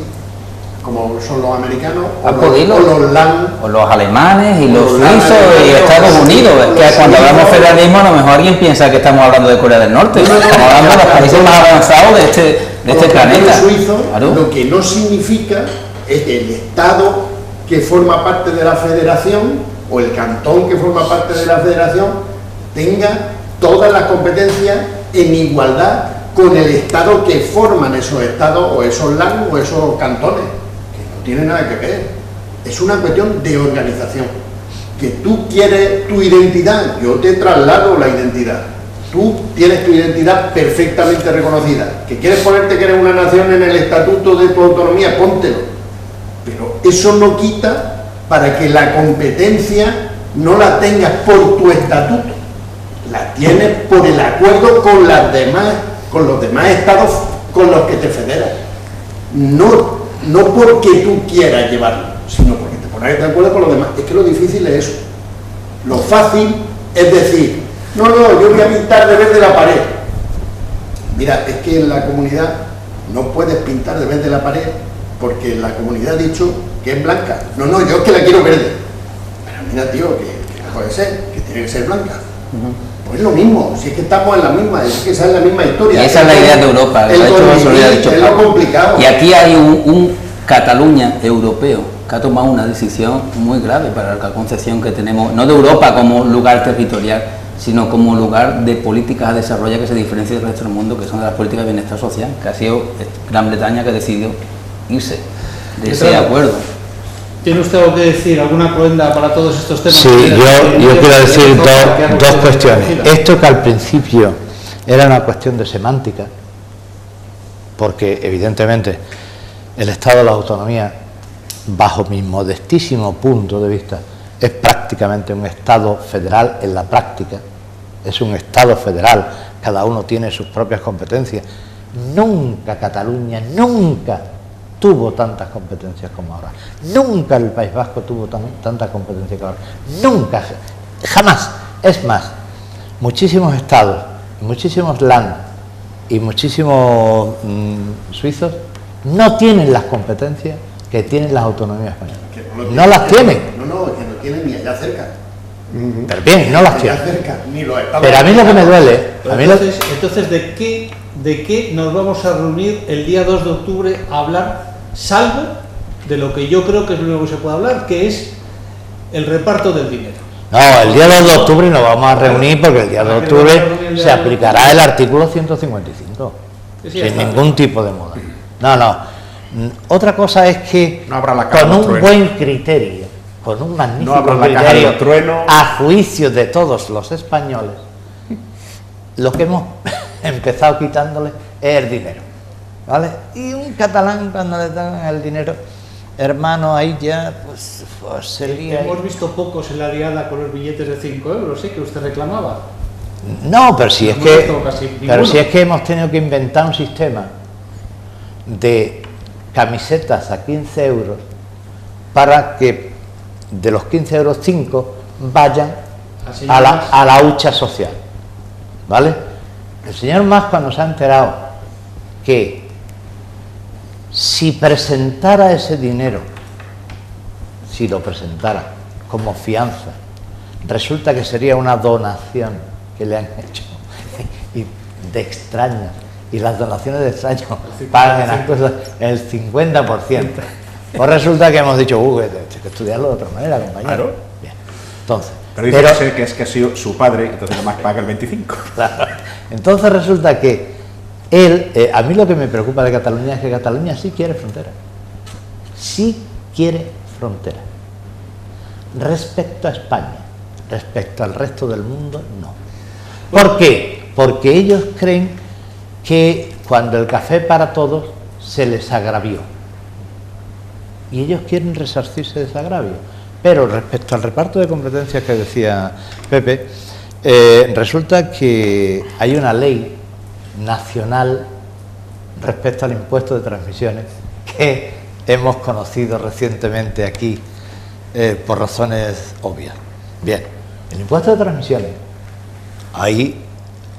como son los americanos, o los LAN, o los alemanes y los LAN, suizos y Estados Unidos. Es que cuando hablamos de federalismo, a lo mejor alguien piensa que estamos hablando de Corea del Norte. Estamos hablando de los países más avanzados de este planeta. Suizo, Claro. lo que no significa es que el Estado que forma parte de la federación o el cantón que forma parte de la federación tenga todas las competencias en igualdad con el Estado que forman esos estados o esos LAN o esos cantones, que no tiene nada que ver. Es una cuestión de organización. Que tú quieres tu identidad, yo te traslado la identidad. Tú tienes tu identidad perfectamente reconocida. Que quieres ponerte que eres una nación en el estatuto de tu autonomía, póntelo. Pero eso no quita para que la competencia no la tengas por tu estatuto, la tienes por el acuerdo con los demás estados con los que te federas. No porque tú quieras llevarlo, sino porque te pones de acuerdo con los demás. Es que lo difícil es eso. Lo fácil es decir, no, yo voy a pintar de verde la pared. Mira, es que en la comunidad no puedes pintar de verde la pared porque la comunidad ha dicho que es blanca. No, yo es que la quiero verde. Pero mira, tío, que no puede ser, que tiene que ser blanca. Pues lo mismo, si es que estamos en la misma, es que esa es la misma historia. Y esa es la idea de Europa, el es lo complicado. Y aquí hay un Cataluña europeo que ha tomado una decisión muy grave para la concepción que tenemos, no de Europa como lugar territorial, sino como lugar de políticas a desarrollar que se diferencia del resto del mundo, que son de las políticas de bienestar social, que ha sido Gran Bretaña que decidió irse de ese acuerdo. ¿Tiene usted algo que decir? ¿Alguna prueba para todos estos temas? Sí, yo quiero decir dos cuestiones. Esto que al principio era una cuestión de semántica, porque evidentemente el Estado de la Autonomía, bajo mi modestísimo punto de vista, es prácticamente un Estado federal en la práctica, es un Estado federal, cada uno tiene sus propias competencias. Nunca Cataluña, nunca tuvo tantas competencias como ahora. Nunca el País Vasco tuvo tantas competencias como ahora. Nunca, jamás. Es más, muchísimos estados, muchísimos land y muchísimos suizos no tienen las competencias que tienen las autonomías españolas. No las tienen. No, que no tienen ni allá cerca. Pero bien, no las Ni allá tienen. cerca, ni los estados. Pero a mí lo que me duele, a mí lo- Entonces, ¿de qué nos vamos a reunir el día 2 de octubre a hablar, salvo de lo que yo creo que es lo único que se puede hablar, que es el reparto del dinero? No, el día 2 de octubre nos vamos a reunir porque el día 2 de octubre se aplicará el artículo 155, Sí, ya sin está. ningún tipo de moda. No. Otra cosa es que No habrá la caja con del un trueno. buen criterio, con un magnífico No habrá la caja criterio, del trueno. a juicio de todos los españoles, lo que hemos empezado quitándole es el dinero, ¿vale? Y un catalán cuando le dan el dinero, hermano, ahí ya pues se lía ahí. Hemos visto pocos en la diada con los billetes de 5 euros, ¿sí? Que usted reclamaba. No, pero si es No hemos que, visto casi pero ninguno. si es que hemos tenido que inventar un sistema de camisetas a 15 euros para que de los 15 euros 5 vayan Al a señor la, Mas. a la hucha social, ¿vale? El señor Mas, cuando se ha enterado que si presentara ese dinero, si lo presentara como fianza, resulta que sería una donación que le han hecho y de extraños, y las donaciones de extraños pagan las cosas el 50%. Pues resulta que hemos dicho, hay que estudiarlo de otra manera, compañero. Claro. Bien. Entonces, Pero dice que es que ha sido su padre, entonces además paga el 25. claro. Entonces resulta que él, a mí lo que me preocupa de Cataluña es que Cataluña sí quiere frontera. Sí quiere frontera. Respecto a España, respecto al resto del mundo, no. ¿Por qué? Porque ellos creen que cuando el café para todos se les agravió. Y ellos quieren resarcirse de ese agravio. Pero respecto al reparto de competencias que decía Pepe, resulta que hay una ley nacional respecto al impuesto de transmisiones que hemos conocido recientemente aquí por razones obvias. Bien, el impuesto de transmisiones, hay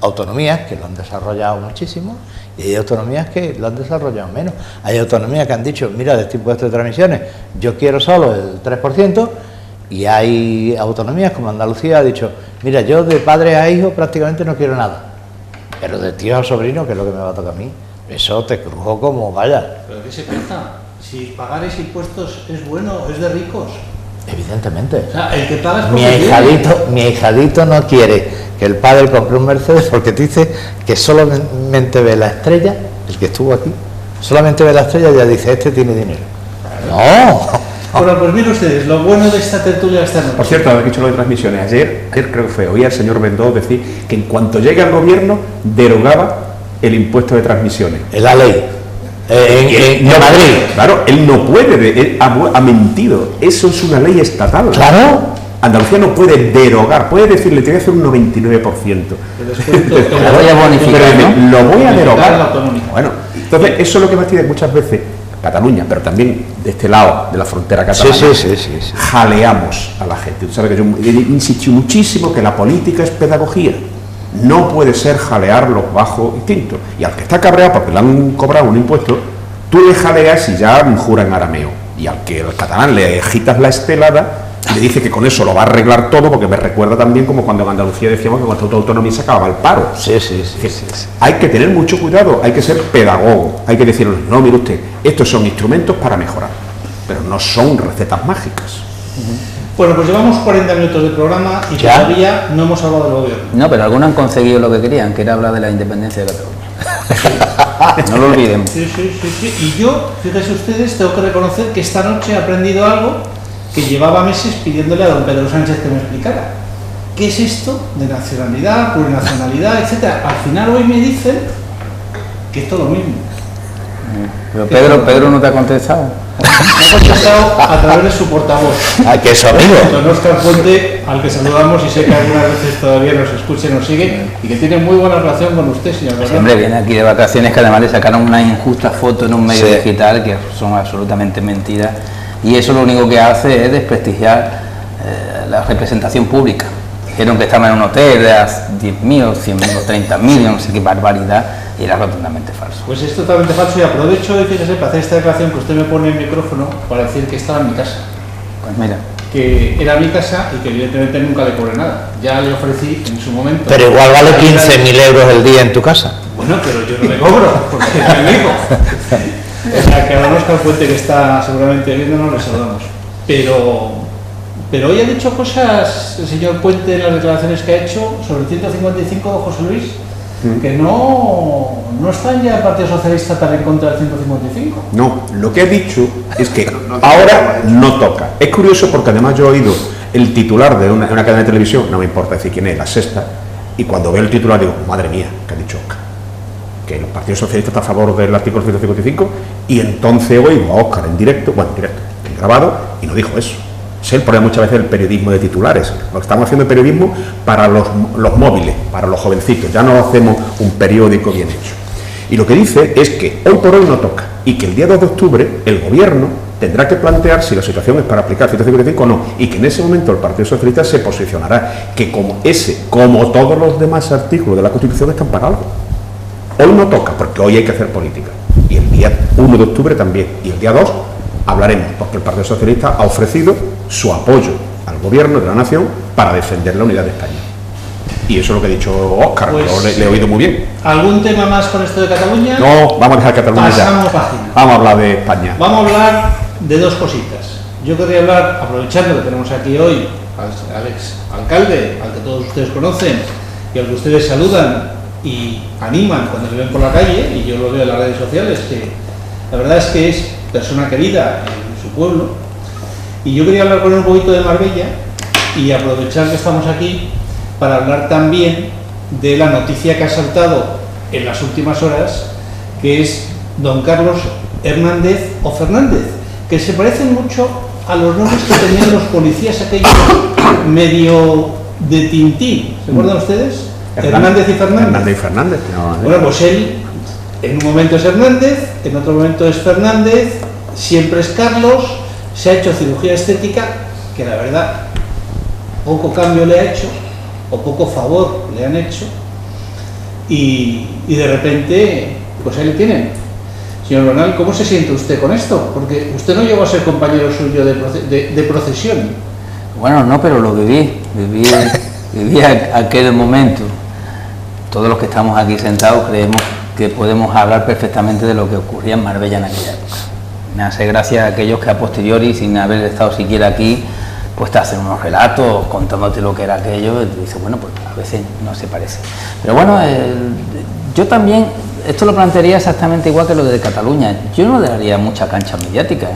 autonomías que lo han desarrollado muchísimo y hay autonomías que lo han desarrollado menos. Hay autonomías que han dicho, mira, de este impuesto de transmisiones yo quiero solo el 3%, y hay autonomías como Andalucía ha dicho, mira, yo de padre a hijo prácticamente no quiero nada, pero de tío a sobrino, que es lo que me va a tocar a mí, eso te crujo como vaya. ¿Pero qué se piensa? Si pagar ese impuestos es bueno, es de ricos. Evidentemente. O sea, el que paga es Mi porque mi ahijadito no quiere que el padre compre un Mercedes porque dice que solamente ve la estrella, el que estuvo aquí, solamente ve la estrella y ya dice, este tiene dinero. No. Bueno, pues miren ustedes, lo bueno de esta tertulia esta noche. Por cierto, habéis dicho lo de transmisiones. Ayer creo que fue, oí al señor Bendó decir que en cuanto llegue al gobierno derogaba el impuesto de transmisiones. Es la ley. En No, Madrid. Claro, él no puede, él ha mentido. Eso es una ley estatal. Claro. Andalucía no puede derogar, puede decirle, te voy a hacer un 99%. El descuento, La voy a bonificar, Pero ¿no? lo voy a Bonificar derogar. la autonómica. Bueno, entonces eso es lo que fastidia muchas veces Cataluña, pero también de este lado de la frontera catalana. Sí. Jaleamos a la gente. Tú sabes que yo he insistido muchísimo que la política es pedagogía. No puede ser jalear los bajos instintos. Y al que está cabreado porque le han cobrado un impuesto, tú le jaleas y ya jura en arameo. Y al que el catalán le agitas la estelada, le dice que con eso lo va a arreglar todo, porque me recuerda también como cuando en Andalucía decíamos que con esta autonomía se acababa el paro. Sí. Hay que tener mucho cuidado, hay que ser pedagogo, hay que decirle, no, mire usted, estos son instrumentos para mejorar, pero no son recetas mágicas. Bueno, pues llevamos 40 minutos de programa y ¿Ya? todavía no hemos hablado del gobierno. No, pero algunos han conseguido lo que querían, que era hablar de la independencia de Cataluña. No lo olvidemos. Sí. Y yo, fíjense ustedes, tengo que reconocer que esta noche he aprendido algo que llevaba meses pidiéndole a don Pedro Sánchez que me explicara. ¿Qué es esto de nacionalidad, plurinacionalidad, etcétera? Al final hoy me dicen que es todo lo mismo. Pero Pedro no te ha contestado. Me ha contestado a través de su portavoz, Ah, que eso, amigo. don Óscar Puente, al que saludamos y sé que algunas veces todavía nos escucha y nos sigue y que tiene muy buena relación con usted, señor Bernardo. Siempre viene aquí de vacaciones, que además le sacaron una injusta foto en un medio Sí. digital que son absolutamente mentiras, y eso lo único que hace es desprestigiar la representación pública. Dijeron que estaban en un hotel de 10.000 o 100.000 o 30.000, no sé qué barbaridad, y era rotundamente falso. Pues es totalmente falso, y aprovecho, fíjese, para hacer esta declaración que usted me pone en el micrófono para decir que estaba en mi casa. Pues mira. Que era mi casa y que evidentemente nunca le cobré nada. Ya le ofrecí en su momento. Pero igual vale 15.000 euros el día en tu casa. Bueno, pero yo no me cobro, porque es mi amigo. O sea, que a don Óscar Puente, que está seguramente viéndonos, le saludamos. Pero hoy ha dicho cosas el señor Puente en las declaraciones que ha hecho sobre el 155 de José Luis, que no están ya el Partido Socialista tan en contra del 155. No, lo que he dicho es que ahora no toca. Es curioso porque además yo he oído el titular de una cadena de televisión, no me importa decir quién es, La Sexta, y cuando veo el titular digo, madre mía, ¿qué ha dicho Óscar? Que el Partido Socialista está a favor del artículo 155, y entonces oigo a Óscar en directo, en grabado, y no dijo eso. Es el problema muchas veces del periodismo de titulares. Lo que estamos haciendo es periodismo para los móviles, para los jovencitos, ya no hacemos un periódico bien hecho. Y lo que dice es que hoy por hoy no toca, y que el día 2 de octubre el gobierno tendrá que plantear si la situación es para aplicar 155 o no, y que en ese momento el Partido Socialista se posicionará, que como todos los demás artículos de la Constitución, están para algo. Hoy no toca, porque hoy hay que hacer política, y el día 1 de octubre también, y el día 2 hablaremos, porque el Partido Socialista ha ofrecido su apoyo al gobierno de la nación para defender la unidad de España. Y eso es lo que ha dicho Óscar, Pues, yo le he oído muy bien. ¿Algún tema más con esto de Cataluña? No, vamos a dejar Cataluña Pasamos ya. página. Vamos a hablar de España. Vamos a hablar de dos cositas. Yo querría hablar, aprovechando que tenemos aquí hoy al ex alcalde, al que todos ustedes conocen y al que ustedes saludan y animan cuando le ven por la calle, y yo lo veo en las redes sociales, que la verdad es que es persona querida en su pueblo. Y yo quería hablar con él un poquito de Marbella y aprovechar que estamos aquí para hablar también de la noticia que ha saltado en las últimas horas, que es don Carlos Hernández o Fernández, que se parecen mucho a los nombres que tenían los policías aquellos medio de Tintín. ¿Se acuerdan ustedes? Hernández y Fernández. Hernández y Fernández. No, Bueno, pues él en un momento es Hernández, en otro momento es Fernández, siempre es Carlos. Se ha hecho cirugía estética, que la verdad poco cambio le ha hecho, o poco favor le han hecho, y de repente, pues ahí le tienen. Señor Bernal, ¿cómo se siente usted con esto? Porque usted no llegó a ser compañero suyo de procesión. Bueno, no, pero lo viví aquel momento. Todos los que estamos aquí sentados creemos que podemos hablar perfectamente de lo que ocurría en Marbella en aquella época. Me hace gracia a aquellos que a posteriori, sin haber estado siquiera aquí, pues te hacen unos relatos contándote lo que era aquello, y tú dices, bueno, pues a veces no se parece. Pero bueno, yo también, esto lo plantearía exactamente igual que lo de Cataluña. Yo no le daría mucha cancha mediática.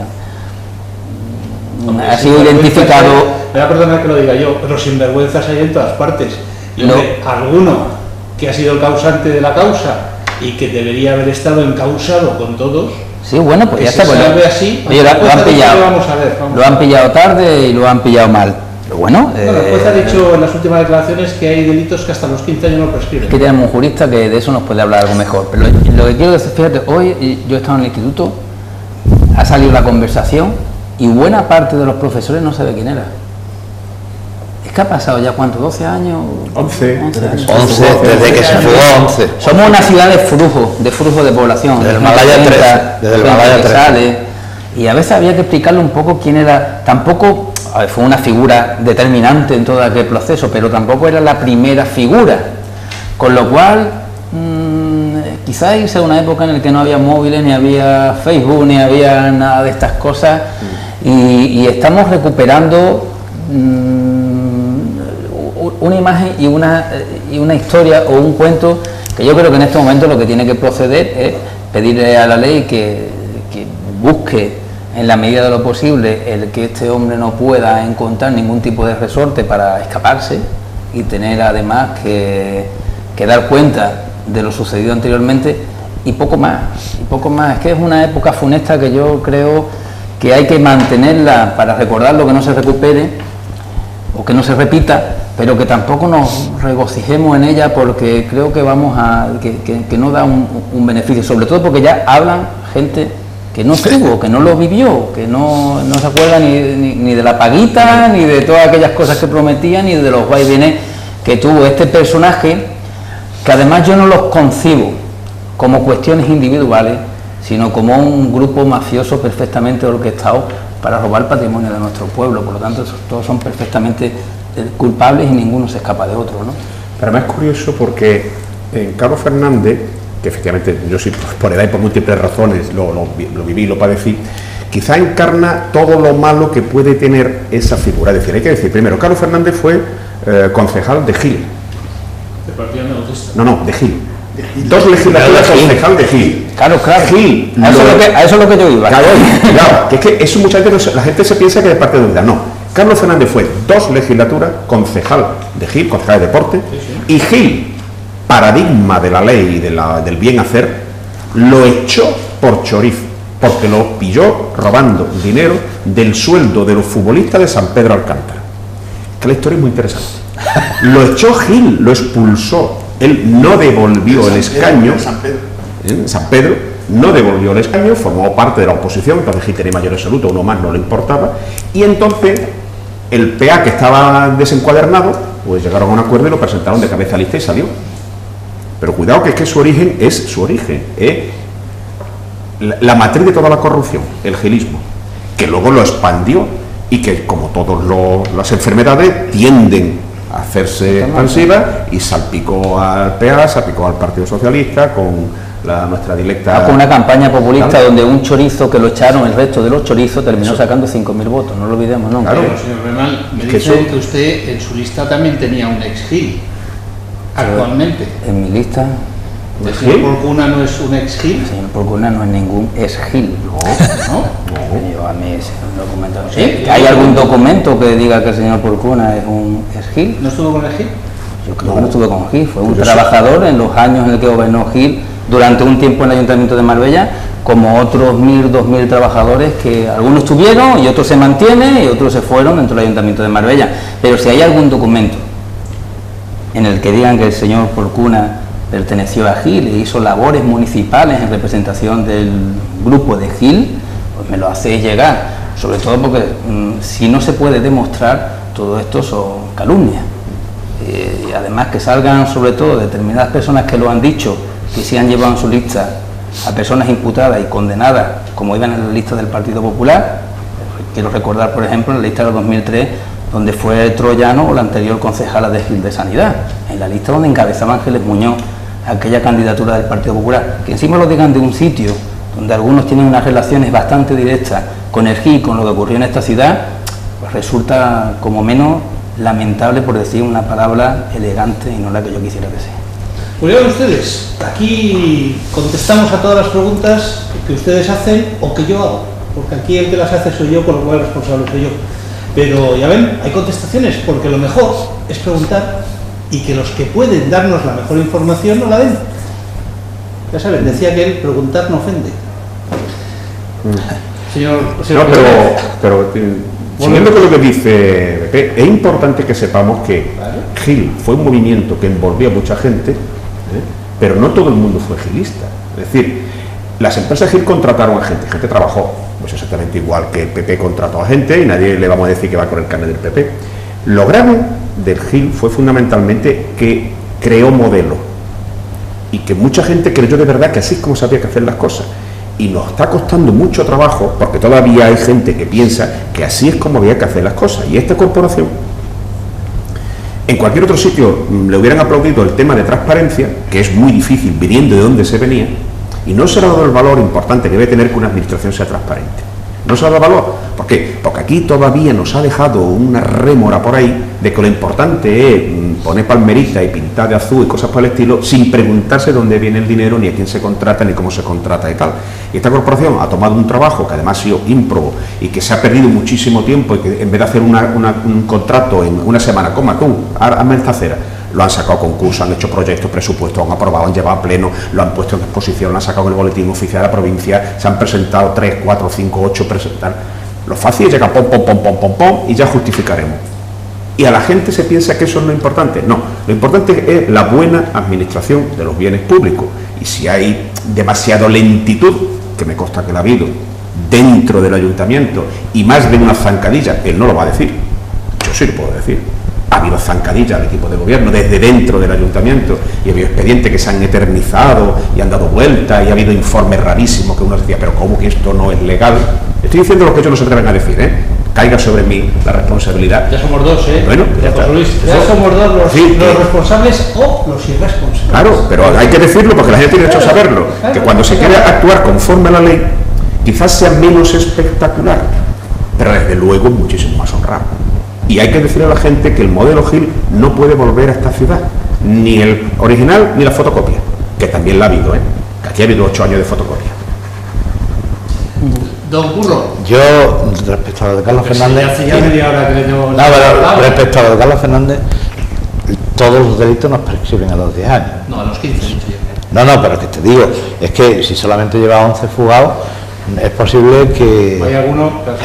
Hombre, Ha sido identificado... Me va a perdonar que lo diga yo, pero sinvergüenzas hay en todas partes. Y hombre, alguno que ha sido el causante de la causa y que debería haber estado encausado con todos... Sí, bueno, pues ya está. Bueno, así, oye, lo han pillado. Lo han pillado tarde y lo han pillado mal. Pero bueno. El juez ha dicho en las últimas declaraciones que hay delitos que hasta los 15 años no prescriben. Que tenemos un jurista que de eso nos puede hablar algo mejor. Pero lo que quiero decir, fíjate, hoy yo he estado en el instituto, ha salido la conversación y buena parte de los profesores no sabe quién era. Es que ha pasado ya, ¿cuánto? ¿12 años? 11 años. Desde que se fugó 11. Somos una ciudad de flujo de población. Desde el Himalaya 3. Desde el Himalaya 3. Y a veces había que explicarle un poco quién era. Tampoco, a ver, fue una figura determinante en todo aquel proceso, pero tampoco era la primera figura. Con lo cual, quizás irse a una época en la que no había móviles, ni había Facebook, ni había nada de estas cosas, y estamos recuperando una imagen y una historia o un cuento que yo creo que en este momento lo que tiene que proceder es pedirle a la ley que busque en la medida de lo posible el que este hombre no pueda encontrar ningún tipo de resorte para escaparse y tener además que dar cuenta de lo sucedido anteriormente y poco más. Es que es una época funesta que yo creo que hay que mantenerla para recordar lo que no se recupere o que no se repita, pero que tampoco nos regocijemos en ella porque creo que vamos a que no da un beneficio, sobre todo porque ya hablan gente que no estuvo, que no lo vivió, que no se acuerda ni de la paguita, ni de todas aquellas cosas que prometía, ni de los vaivienes que tuvo este personaje, que además yo no los concibo como cuestiones individuales, sino como un grupo mafioso perfectamente orquestado para robar el patrimonio de nuestro pueblo. Por lo tanto, todos son perfectamente culpables y ninguno se escapa de otro, ¿no? Pero además es curioso porque en Carlos Fernández, que efectivamente yo sí por edad y por múltiples razones lo viví y lo padecí, quizá encarna todo lo malo que puede tener esa figura. Es decir, hay que decir, primero, Carlos Fernández fue concejal de Gil. ¿De Partido Neotista? No, de Gil. 2 legislaturas concejal de Gil. Claro. Gil, a eso es lo que yo iba. Claro, que es que eso mucha gente, la gente se piensa que es parte de unidad. No, Carlos Fernández fue 2 legislaturas concejal de Gil, concejal de deporte, y Gil, paradigma de la ley y del bien hacer, lo echó por chorizo, porque lo pilló robando dinero del sueldo de los futbolistas de San Pedro Alcántara. Que la historia es muy interesante. Lo echó Gil, lo expulsó. Él no devolvió el escaño. San Pedro no devolvió el escaño, formó parte de la oposición, entonces Gil tenía mayor absoluto, uno más no le importaba, y entonces el PA, que estaba desencuadernado, pues llegaron a un acuerdo y lo presentaron de cabeza a lista y salió. Pero cuidado, que es que su origen es su origen, la matriz de toda la corrupción, el gilismo, que luego lo expandió y que, como todas las enfermedades, tienden a hacerse expansivas, y salpicó al PA, salpicó al Partido Socialista con nuestra directa... Con una campaña populista donde un chorizo que lo echaron, el resto de los chorizos, terminó sacando 5.000 votos, no lo olvidemos, ¿no? Claro, señor Bernal, me dicen que usted en su lista también tenía un ex-Gil, actualmente. En mi lista... ¿El señor Porcuna no es un ex-Gil? El señor Porcuna no es ningún ex-Gil. ¿No? Yo a mí ese documento no sé. ¿Hay algún documento que diga que el señor Porcuna es un ex-Gil? ¿No estuvo con el Gil? Yo creo que no estuve con Gil, fue un trabajador en los años en el que gobernó Gil durante un tiempo en el Ayuntamiento de Marbella, como otros 1.000, 2.000 trabajadores, que algunos estuvieron y otros se mantienen y otros se fueron dentro del Ayuntamiento de Marbella. Pero si hay algún documento en el que digan que el señor Porcuna perteneció a Gil e hizo labores municipales en representación del grupo de Gil, pues me lo hacéis llegar, sobre todo porque si no se puede demostrar, todo esto son calumnias. Y además que salgan sobre todo determinadas personas que lo han dicho, que se han llevado en su lista a personas imputadas y condenadas, como iban en la lista del Partido Popular. Quiero recordar, por ejemplo, en la lista del 2003, donde fue Troyano o la anterior concejala de Gil de Sanidad, en la lista donde encabezaba Ángeles Muñoz aquella candidatura del Partido Popular. Que encima lo digan de un sitio donde algunos tienen unas relaciones bastante directas con el Gil, con lo que ocurrió en esta ciudad, pues resulta como menos lamentable, por decir una palabra elegante y no la que yo quisiera que sea. Pues ya ven ustedes, aquí contestamos a todas las preguntas que ustedes hacen o que yo hago, porque aquí el que las hace soy yo, con lo cual el responsable soy yo. Pero ya ven, hay contestaciones, porque lo mejor es preguntar y que los que pueden darnos la mejor información no la den. Ya saben, decía que él, preguntar no ofende. Señor pero siguiendo con lo que dice Pepe, es importante que sepamos que Gil fue un movimiento que envolvió a mucha gente, pero no todo el mundo fue gilista. Es decir, las empresas Gil contrataron a gente trabajó, pues exactamente igual que el PP contrató a gente y nadie le vamos a decir que va con el carnet del PP. Lo grave del Gil fue fundamentalmente que creó modelo y que mucha gente creyó de verdad que así es como se había que hacer las cosas. Y nos está costando mucho trabajo porque todavía hay gente que piensa que así es como había que hacer las cosas. Y esta corporación, en cualquier otro sitio le hubieran aplaudido el tema de transparencia, que es muy difícil viniendo de donde se venía, y no se le ha dado el valor importante que debe tener que una administración sea transparente. No se le ha dado valor. ¿Por qué? Porque aquí todavía nos ha dejado una rémora por ahí de que lo importante es poner palmerita y pintar de azul y cosas por el estilo sin preguntarse dónde viene el dinero, ni a quién se contrata, ni cómo se contrata y tal. Y esta corporación ha tomado un trabajo que además ha sido ímprobo y que se ha perdido muchísimo tiempo y que en vez de hacer un contrato en una semana, hazme esta cera, lo han sacado a concurso, han hecho proyectos, presupuestos, han aprobado, han llevado a pleno, lo han puesto en exposición, lo han sacado en el boletín oficial de la provincia, se han presentado 3, 4, 5, 8 presentar. Lo fácil es llegar pom y ya justificaremos. Y a la gente se piensa que eso es lo importante. No, lo importante es la buena administración de los bienes públicos. Y si hay demasiada lentitud que me consta que la ha habido, dentro del ayuntamiento, y más de una zancadilla, él no lo va a decir, yo sí lo puedo decir. Ha habido zancadilla al equipo de gobierno desde dentro del ayuntamiento y ha habido expedientes que se han eternizado y han dado vueltas y ha habido informes rarísimos que uno decía, pero ¿cómo que esto no es legal? Estoy diciendo lo que ellos no se atreven a decir, ¿eh? Caiga sobre mí la responsabilidad. Ya somos dos, ¿eh? Bueno, ya, José Luis, ya somos dos los, sí, los responsables o los irresponsables. Claro, pero hay que decirlo porque la gente tiene derecho a saberlo. Que cuando se quiere actuar conforme a la ley, quizás sea menos espectacular, pero desde luego muchísimo más honrado. Y hay que decirle a la gente que el modelo Gil no puede volver a esta ciudad, ni el original ni la fotocopia, que también la ha habido, ¿eh? Que aquí ha habido 8 años de fotocopia. Don Curro. Yo, respecto a lo de Carlos Fernández... Hace ya media hora que le tengo... No, pero respecto a lo de Carlos Fernández, todos los delitos nos prescriben a los 10 años. No, a los 15, mucho yo. No, pero que te digo, es que si solamente lleva 11 fugados, es posible que Hay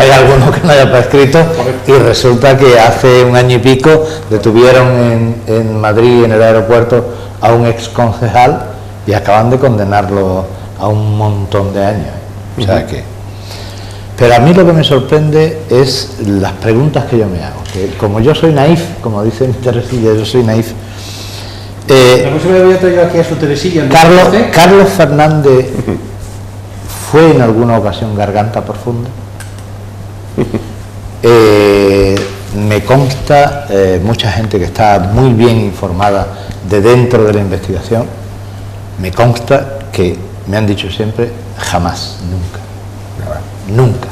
alguno que no haya prescrito, y resulta que hace un año y pico detuvieron en Madrid, en el aeropuerto, a un ex concejal y acaban de condenarlo a un montón de años. O sea que... Pero a mí lo que me sorprende es las preguntas que yo me hago, que como yo soy naif, como dice mi Teresilla, yo soy naif. La próxima vez voy a traer aquí a su Teresilla. Carlos Fernández fue en alguna ocasión garganta profunda. Me consta, mucha gente que está muy bien informada de dentro de la investigación, me consta que me han dicho siempre jamás, nunca.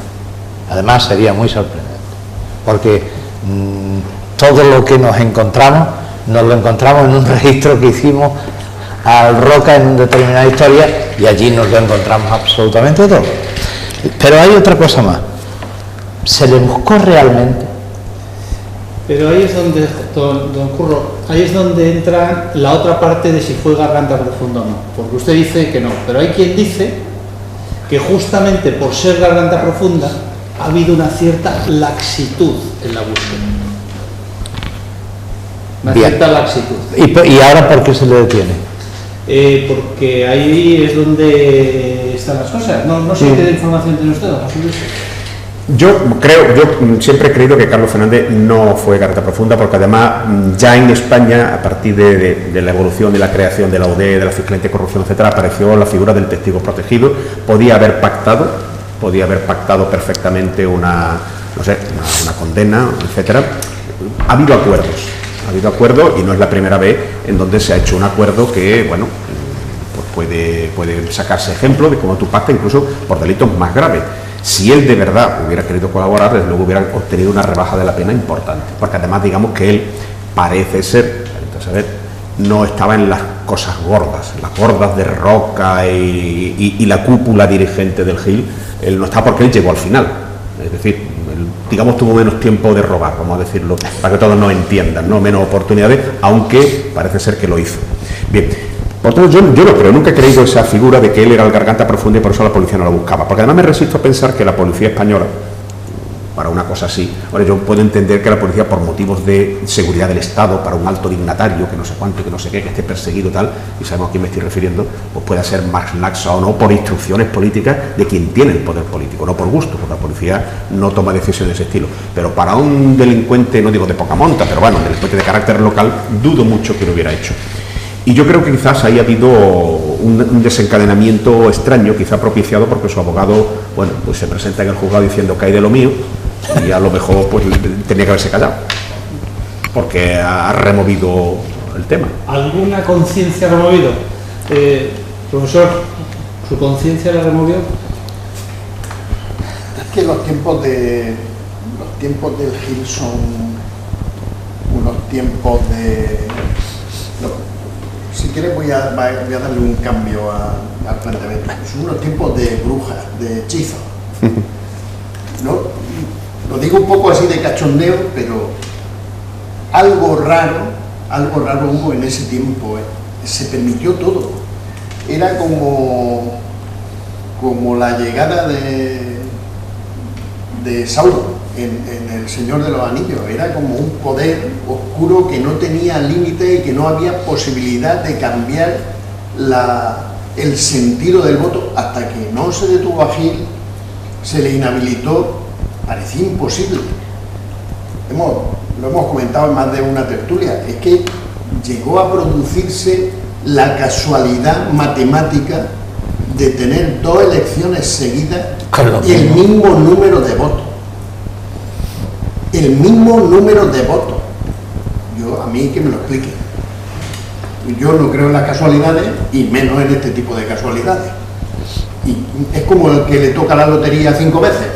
Además sería muy sorprendente, porque todo lo que nos encontramos, nos lo encontramos en un registro que hicimos al Roca en una determinada historia y allí nos lo encontramos absolutamente todo. Pero hay otra cosa más, ¿se le buscó realmente? Pero ahí es donde, don Curro, ahí es donde entra la otra parte de si fue garganta profunda o no, porque usted dice que no, pero hay quien dice que justamente por ser garganta profunda ha habido una cierta laxitud en la búsqueda. Una cierta laxitud. ¿Y ahora por qué se le detiene? Porque ahí es donde están las cosas. No sé qué información tiene usted, don José Luis. Yo siempre he creído que Carlos Fernández no fue garganta profunda, porque además ya en España, a partir de la evolución y la creación de la UDE, de la Fiscalía Anticorrupción, etcétera, apareció la figura del testigo protegido. Podía haber pactado perfectamente una condena, etcétera. Ha habido acuerdos y no es la primera vez en donde se ha hecho un acuerdo que, bueno, pues puede sacarse ejemplo de cómo tú pactas incluso por delitos más graves. Si él de verdad hubiera querido colaborar, desde luego hubiera obtenido una rebaja de la pena importante, porque además digamos que él parece ser, entonces, no estaba en las cosas gordas, las gordas de Roca y la cúpula dirigente del Gil. Él no está, porque él llegó al final, es decir, él, digamos, tuvo menos tiempo de robar, vamos a decirlo, para que todos nos entiendan, ¿no? Menos oportunidades, aunque parece ser que lo hizo. Bien. Por tanto, yo no creo, nunca he creído esa figura de que él era el garganta profunda y por eso la policía no la buscaba, porque además me resisto a pensar que la policía española, para una cosa así, ahora yo puedo entender que la policía, por motivos de seguridad del Estado, para un alto dignatario, que no sé cuánto, que no sé qué, que esté perseguido tal, y sabemos a quién me estoy refiriendo, pues pueda ser más laxa o no por instrucciones políticas de quien tiene el poder político, no por gusto, porque la policía no toma decisiones de ese estilo. Pero para un delincuente, no digo de poca monta, pero bueno, un delincuente de carácter local, dudo mucho que lo hubiera hecho. Y yo creo que quizás ahí ha habido un desencadenamiento extraño, quizá propiciado porque su abogado, bueno, pues se presenta en el juzgado diciendo que hay de lo mío, y a lo mejor pues tenía que haberse callado, porque ha removido el tema. ¿Alguna conciencia ha removido? Profesor, ¿su conciencia la removió? Es que los tiempos del Gil son unos tiempos de... Si quieres voy a darle un cambio al planteamiento. Son unos tiempos de brujas, de hechizos. ¿No? Lo digo un poco así de cachondeo, pero algo raro hubo en ese tiempo. Se permitió todo. Era como la llegada de Sauron en El Señor de los Anillos. Era como un poder oscuro que no tenía límite y que no había posibilidad de cambiar la el sentido del voto, hasta que no se detuvo a Gil, se le inhabilitó, parecía imposible. Lo hemos comentado en más de una tertulia, es que llegó a producirse la casualidad matemática de tener 2 elecciones seguidas y el mismo número de votos. El mismo número de votos. A mí que me lo explique. Yo no creo en las casualidades y menos en este tipo de casualidades. Y es como el que le toca la lotería 5 veces.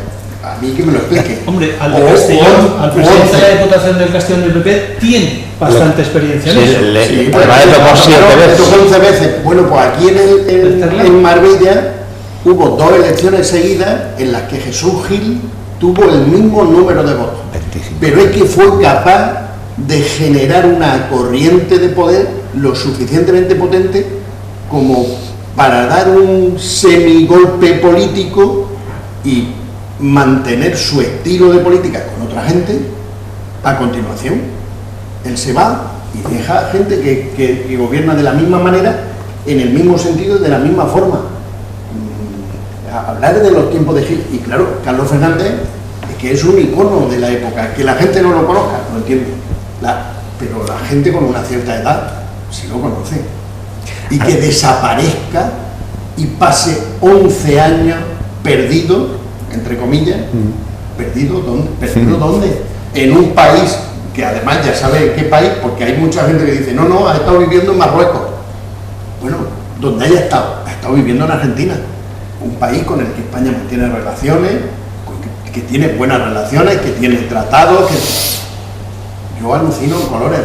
A mí que me lo explique. Hombre, al de Castellón, al presidente de la Diputación del Castellón del PP, tiene bastante experiencia en eso. Sí, además le tocó 11 veces. Bueno, pues aquí en Marbella hubo 2 elecciones seguidas en las que Jesús Gil tuvo el mismo número de votos. 25. Pero es que fue capaz de generar una corriente de poder lo suficientemente potente como para dar un semigolpe político y mantener su estilo de política con otra gente. A continuación, él se va y deja gente que gobierna de la misma manera, en el mismo sentido y de la misma forma. Hablar de los tiempos de Gil, y claro, Carlos Fernández es que es un icono de la época, que la gente no lo conozca, lo entiendo, pero la gente con una cierta edad sí lo conoce, y que desaparezca y pase 11 años perdido, entre comillas, perdido ¿dónde? En un país que además ya sabe qué país, porque hay mucha gente que dice, no, ha estado viviendo en Marruecos. Bueno, donde haya estado, ha estado viviendo en Argentina, un país con el que España mantiene relaciones, que tiene buenas relaciones, que tiene tratados, yo alucino en colores,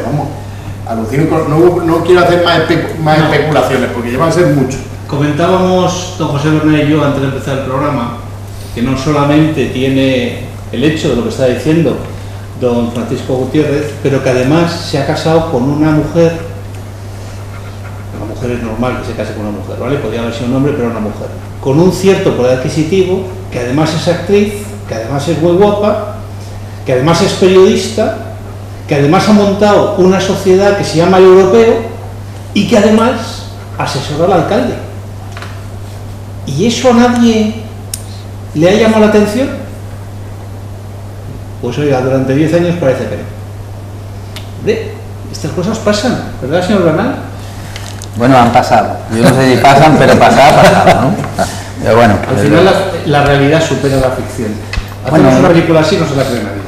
no quiero hacer más especulaciones, porque ya van a ser muchos. Comentábamos, don José Bernal y yo, antes de empezar el programa, que no solamente tiene el hecho de lo que está diciendo don Francisco Gutiérrez, pero que además se ha casado con una mujer es normal que se case con una mujer, ¿vale? Podría haber sido un hombre, pero una mujer, con un cierto poder adquisitivo, que además es actriz, que además es muy guapa, que además es periodista, que además ha montado una sociedad que se llama El Europeo y que además asesora al alcalde. ¿Y eso a nadie le ha llamado la atención? Pues oiga, durante 10 años parece que no. Hombre, estas cosas pasan, ¿verdad, señor Bernal? Bueno, han pasado. Yo no sé si pasan, pero pasado, ¿no? Pero bueno. Al final la realidad supera la ficción. Hacemos una película así, no se la cree nadie.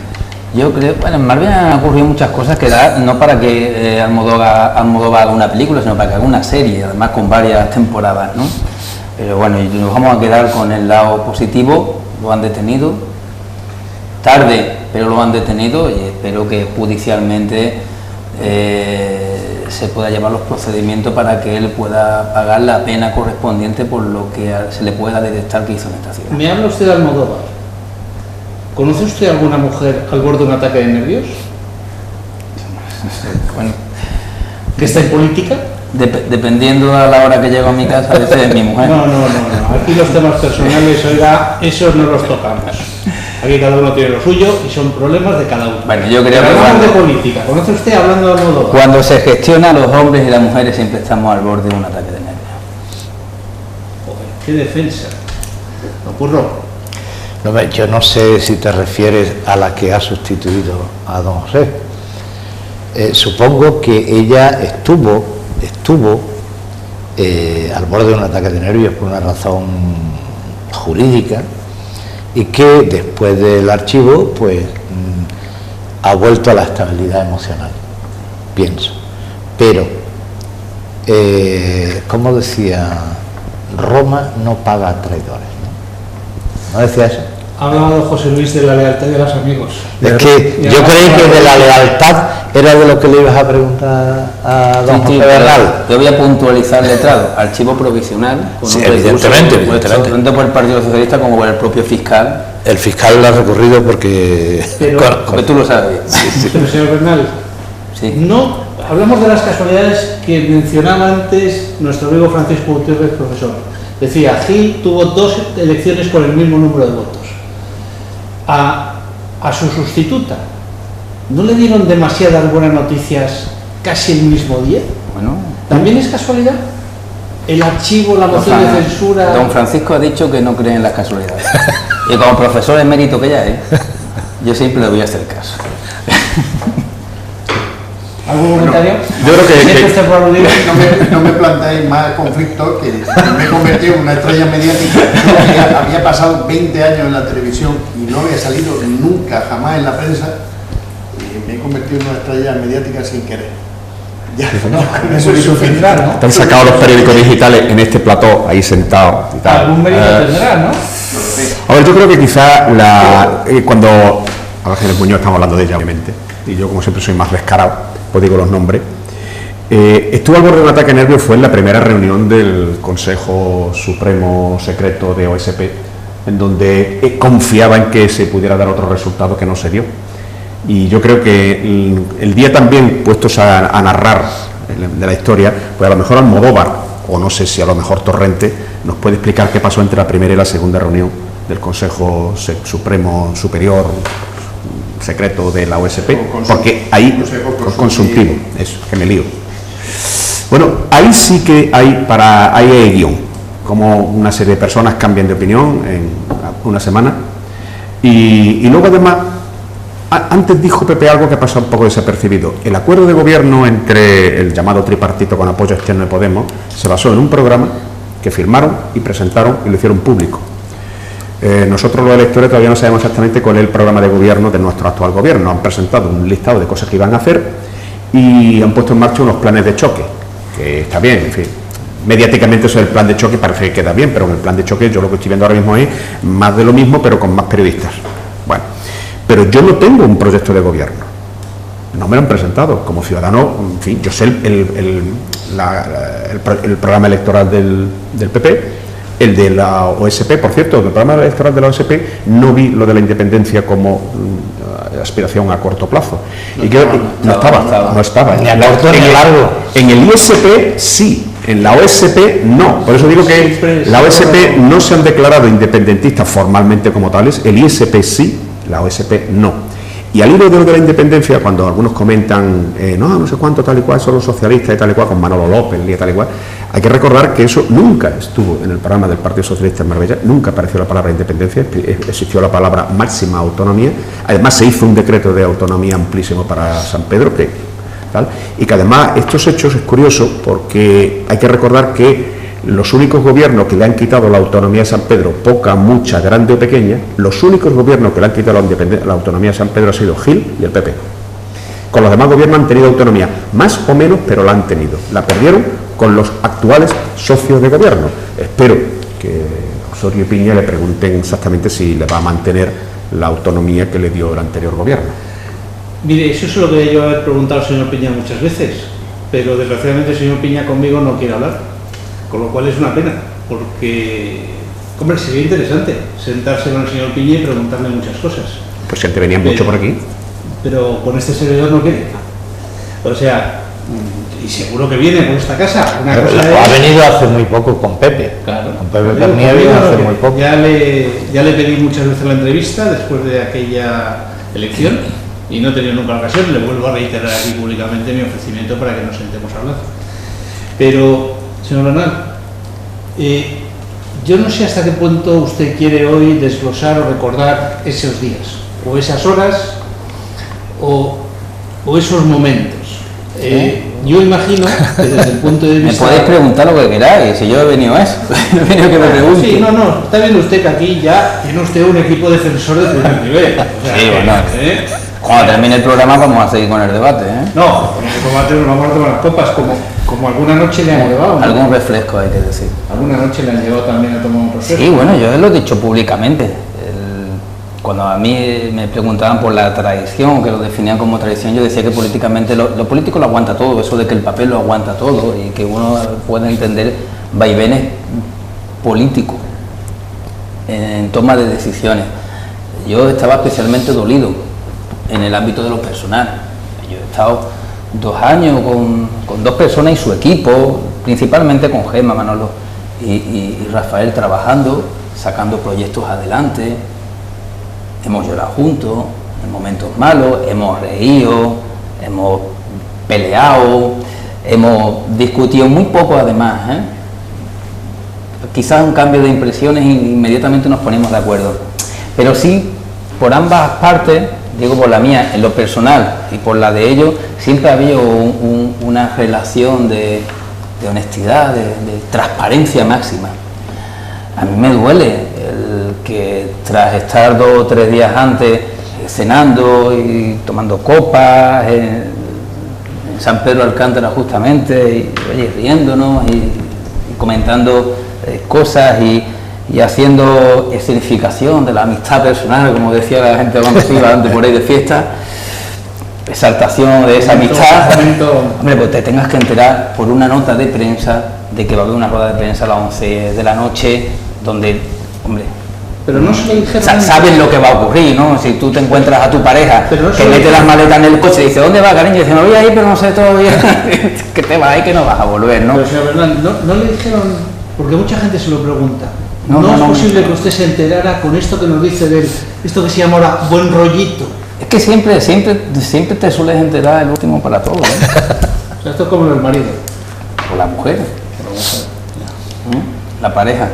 Yo creo, bueno, en Marbella han ocurrido muchas cosas que no para que Almodóvar haga una película, sino para que haga una serie, además con varias temporadas, ¿no? Pero bueno, nos vamos a quedar con el lado positivo. Lo han detenido tarde, pero lo han detenido, y espero que judicialmente se pueda llevar los procedimientos para que él pueda pagar la pena correspondiente por lo que se le pueda detectar que hizo en esta ciudad. Me habla usted de Almodóvar. ¿Conoce usted a alguna mujer al borde de un ataque de nervios? Bueno, ¿que está en política? Dependiendo a la hora que llego a mi casa, a veces es mi mujer. No. Aquí los temas personales, oiga, esos no los tocamos. Aquí cada uno tiene lo suyo y son problemas de cada uno. Bueno, yo creo que hablamos de política. ¿Conoce usted hablando de Almodóvar? Cuando se gestiona, los hombres y las mujeres siempre estamos al borde de un ataque de nervios. Joder, qué defensa. ¿No ocurrió? No, yo no sé si te refieres a la que ha sustituido a don José. Supongo que ella estuvo al borde de un ataque de nervios por una razón jurídica, y que después del archivo pues ha vuelto a la estabilidad emocional, pienso. Pero como decía, Roma no paga a traidores, ¿no decía eso? Ha hablado José Luis de la lealtad de los amigos. Es que yo creí que de la lealtad era de lo que le ibas a preguntar a don José Bernal. Te voy a puntualizar letrado, archivo provisional, con un evidentemente. Tanto por el Partido Socialista como por el propio fiscal. El fiscal lo ha recurrido porque... Porque tú lo sabes. Pero señor Bernal, no hablamos de las casualidades que mencionaba antes nuestro amigo Francisco Gutiérrez, profesor. Decía, Gil tuvo 2 elecciones con el mismo número de votos. A su sustituta, ¿no le dieron demasiadas buenas noticias casi el mismo día? Bueno, ¿también es casualidad? el archivo, la moción de censura... Don Francisco ha dicho que no cree en las casualidades. Y como profesor emérito que ya es, yo siempre le voy a hacer caso. ¿Algún comentario? Yo creo que No me planteéis más conflictos, que me he convertido en una estrella mediática. Había pasado 20 años en la televisión y no había salido nunca, jamás en la prensa, y me he convertido en una estrella mediática sin querer. Ya, no, eso es suficiente, ¿no? Te han sacado los periódicos digitales en este plató, ahí sentado y tal. Algún mérito tendrá, ¿no? A ver, yo creo que quizá cuando a la Ángeles Muñoz estamos hablando de ella, obviamente, y yo como siempre soy más descarado, pues digo los nombres. Estuvo al borde de un ataque de nervios, fue en la primera reunión del Consejo Supremo Secreto de OSP, en donde confiaba en que se pudiera dar otro resultado que no se dio. Y yo creo que el día también, puestos a narrar de la historia, pues a lo mejor Almodóvar, o no sé si a lo mejor Torrente, nos puede explicar qué pasó entre la primera y la segunda reunión del Consejo Supremo Superior Secreto de la OSP, porque ahí, consultivo, eso, que me lío. Bueno, ahí sí que hay guión, como una serie de personas cambian de opinión en una semana, y luego además, antes dijo Pepe algo que pasa un poco desapercibido. El acuerdo de gobierno entre el llamado tripartito con apoyo externo de Podemos se basó en un programa que firmaron y presentaron y lo hicieron público. Nosotros los electores todavía no sabemos exactamente cuál es el programa de gobierno de nuestro actual gobierno. Han presentado un listado de cosas que iban a hacer y han puesto en marcha unos planes de choque, que está bien, en fin. Mediáticamente eso del plan de choque parece que queda bien, pero en el plan de choque yo lo que estoy viendo ahora mismo es más de lo mismo, pero con más periodistas. Bueno, pero yo no tengo un proyecto de gobierno, no me lo han presentado. Como ciudadano, en fin, yo sé el programa electoral del PP, el de la OSP, por cierto, el programa electoral de la OSP no vi lo de la independencia como aspiración a corto plazo. No estaba. Ni a corto ni a largo. En el ISP sí, en la OSP no. Por eso digo que la OSP no se han declarado independentistas formalmente como tales, el ISP sí, la OSP no. Y al hilo de lo de la independencia, cuando algunos comentan, no sé cuánto, tal y cual, son los socialistas y tal y cual, con Manolo López y tal y cual, hay que recordar que eso nunca estuvo en el programa del Partido Socialista en Marbella, nunca apareció la palabra independencia, existió la palabra máxima autonomía, además se hizo un decreto de autonomía amplísimo para San Pedro, y que además estos hechos es curioso porque hay que recordar que los únicos gobiernos que le han quitado la autonomía a San Pedro, poca, mucha, grande o pequeña, los únicos gobiernos que le han quitado la autonomía a San Pedro ha sido Gil y el PP. Con los demás gobiernos han tenido autonomía, más o menos, pero la han tenido. La perdieron con los actuales socios de gobierno. Espero que Osorio y Piña le pregunten exactamente si le va a mantener la autonomía que le dio el anterior gobierno. Mire, eso es lo que yo he preguntado al señor Piña muchas veces, pero desgraciadamente el señor Piña conmigo no quiere hablar. Con lo cual es una pena, porque, hombre, sería interesante sentarse con el señor Piña y preguntarle muchas cosas. Pues si antes venían mucho por aquí. Pero con este servidor no quiere. O sea, y seguro que viene por esta casa. Ha venido hace muy poco con Pepe. Claro. Con Pepe Pernier vino hace muy poco. Ya le pedí muchas veces la entrevista después de aquella elección y no he tenido nunca la ocasión. Le vuelvo a reiterar aquí públicamente mi ofrecimiento para que nos sentemos a hablar. Pero, señor Bernal, yo no sé hasta qué punto usted quiere hoy desglosar o recordar esos días, o esas horas, o esos momentos. Yo imagino que desde el punto de vista... Me podéis preguntar lo que queráis, si yo he venido a eso, he venido que me pregunte. Sí, no, está viendo usted que aquí ya tiene usted un equipo defensor de primer nivel. O sea, sí, bueno. Cuando termine el programa vamos a seguir con el debate, No, vamos a tomar las copas, como alguna noche le han llevado, ¿no? Algún refresco hay que decir. Alguna noche le han llevado también a tomar un refresco. Sí, bueno, yo lo he dicho públicamente. Cuando a mí me preguntaban por la tradición, que lo definían como tradición, yo decía que políticamente lo político lo aguanta todo, eso de que el papel lo aguanta todo y que uno puede entender vaivenes políticos en toma de decisiones. Yo estaba especialmente dolido en el ámbito de lo personal. Yo he estado 2 años con 2 personas y su equipo, principalmente con Gemma, Manolo y Rafael, trabajando, sacando proyectos adelante. Hemos llorado juntos en momentos malos, hemos reído, hemos peleado, hemos discutido muy poco además, quizás un cambio de impresiones y inmediatamente nos ponemos de acuerdo. Pero sí, por ambas partes, digo por la mía, en lo personal y por la de ellos, siempre ha habido una relación de honestidad, de transparencia máxima. A mí me duele el que tras estar 2 o 3 días antes cenando y tomando copas en San Pedro Alcántara justamente, y oye, riéndonos y comentando cosas y haciendo escenificación de la amistad personal, como decía la gente cuando se iba antes por ahí de fiesta, exaltación de esa amistad. Hombre, pues te tengas que enterar por una nota de prensa de que va a haber una rueda de prensa a las 11 de la noche, donde, hombre, pero no se lo dijeron. Sabes lo que va a ocurrir, ¿no? Si tú te encuentras a tu pareja que mete las maletas en el coche y dice, ¿dónde va, cariño? Y dice, me voy a ir, pero no sé todavía que te vas a ir, que no vas a volver, ¿no? Pero señor Bernal, no le dijeron, porque mucha gente se lo pregunta. No es posible que usted se enterara con esto que nos dice de esto que se llama ahora buen rollito. Es que siempre te sueles enterar el último para todo, ¿eh? O sea, esto es como el marido. O la mujer. La pareja,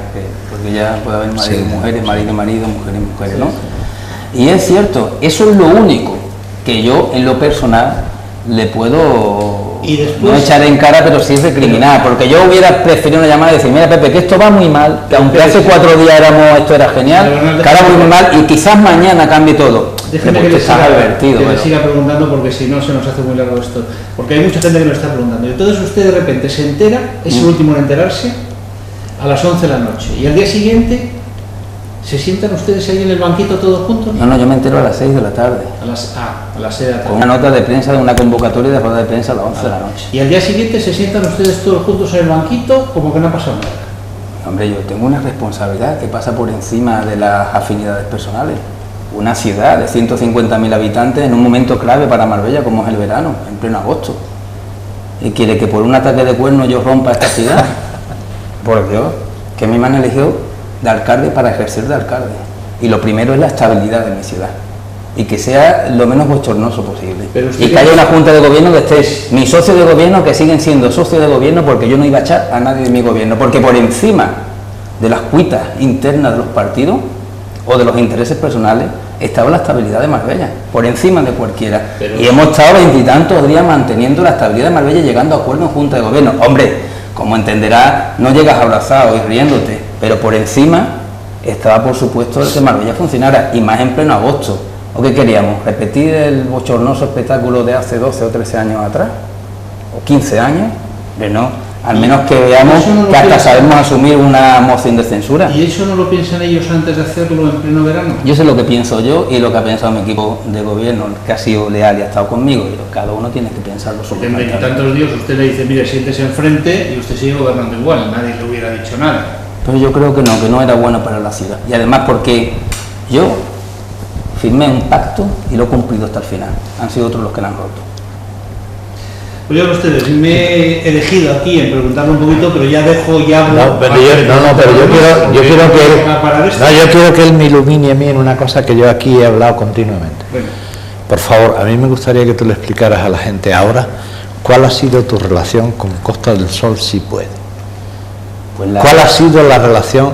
porque ya puede haber marido y mujeres, marido y marido, mujeres y mujeres, ¿no? Y es cierto, eso es lo único que yo en lo personal le puedo no echar en cara, pero sí recriminar, porque yo hubiera preferido una llamada y decir, mira Pepe, que esto va muy mal, que aunque hace 4 días esto era genial, que ahora va muy mal y quizás mañana cambie todo. Déjeme que le siga preguntando, porque si no se nos hace muy largo esto, porque hay mucha gente que lo está preguntando. Y entonces usted de repente se entera, es el último en enterarse, a las 11 de la noche, y al día siguiente se sientan ustedes ahí en el banquito todos juntos. No, yo me entero a las 6 de la tarde. A las 6 de la tarde. Con una nota de prensa de una convocatoria de rueda de prensa a las 11 de la noche. Y al día siguiente se sientan ustedes todos juntos en el banquito como que no ha pasado nada. Hombre, yo tengo una responsabilidad que pasa por encima de las afinidades personales. Una ciudad de 150.000 habitantes en un momento clave para Marbella como es el verano, en pleno agosto. Y quiere que por un ataque de cuerno yo rompa esta ciudad. Por Dios, que a mí me han elegido de alcalde para ejercer de alcalde. Y lo primero es la estabilidad de mi ciudad. Y que sea lo menos bochornoso posible. Y que haya una junta de gobierno que esté mis socios de gobierno, que siguen siendo socios de gobierno, porque yo no iba a echar a nadie de mi gobierno. Porque por encima de las cuitas internas de los partidos o de los intereses personales estaba la estabilidad de Marbella, por encima de cualquiera. Y hemos estado 20 y tantos días manteniendo la estabilidad de Marbella, llegando a acuerdos en junta de gobierno. Hombre, como entenderás, no llegas abrazado y riéndote, pero por encima estaba, por supuesto, el que Marbella funcionara, y más en pleno agosto. ¿O qué queríamos? ¿Repetir el bochornoso espectáculo de hace 12 o 13 años atrás? ¿O 15 años? Pero no, al menos que veamos que hasta sabemos asumir una moción de censura. ¿Y eso no lo piensan ellos antes de hacerlo en pleno verano? Yo sé lo que pienso yo y lo que ha pensado mi equipo de gobierno, que ha sido leal y ha estado conmigo, y cada uno tiene que pensarlo sobre en tantos días usted le dice, mire, siéntese enfrente, y usted sigue gobernando igual, nadie le hubiera dicho nada. Pero yo creo que no era bueno para la ciudad. Y además porque yo firmé un pacto y lo he cumplido hasta el final. Han sido otros los que lo han roto. Pues ya ustedes, me he elegido aquí en preguntarle un poquito, pero ya dejo ya... No, pero yo quiero que él me ilumine a mí en una cosa que yo aquí he hablado continuamente. Bueno. Por favor, a mí me gustaría que tú le explicaras a la gente ahora cuál ha sido tu relación con Costa del Sol, si puede. Pues ¿Cuál ha sido la relación?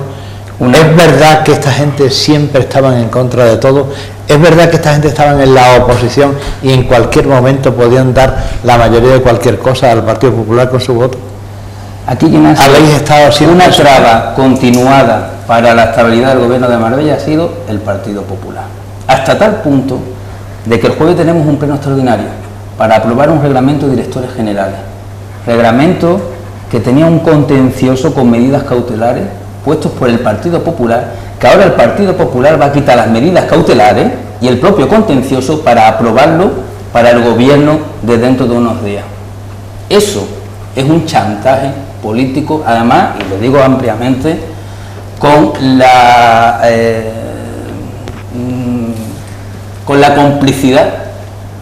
¿Es verdad que esta gente siempre estaban en contra de todo? ¿Es verdad que esta gente estaban en la oposición y en cualquier momento podían dar la mayoría de cualquier cosa al Partido Popular con su voto? Aquí quien ha sido una traba continuada para la estabilidad del gobierno de Marbella ha sido el Partido Popular. Hasta tal punto de que el jueves tenemos un pleno extraordinario para aprobar un reglamento de directores generales. Reglamento que tenía un contencioso con medidas cautelares puestos por el Partido Popular, que ahora el Partido Popular va a quitar las medidas cautelares y el propio contencioso para aprobarlo para el gobierno de dentro de unos días. Eso es un chantaje político, además, y lo digo ampliamente, con la complicidad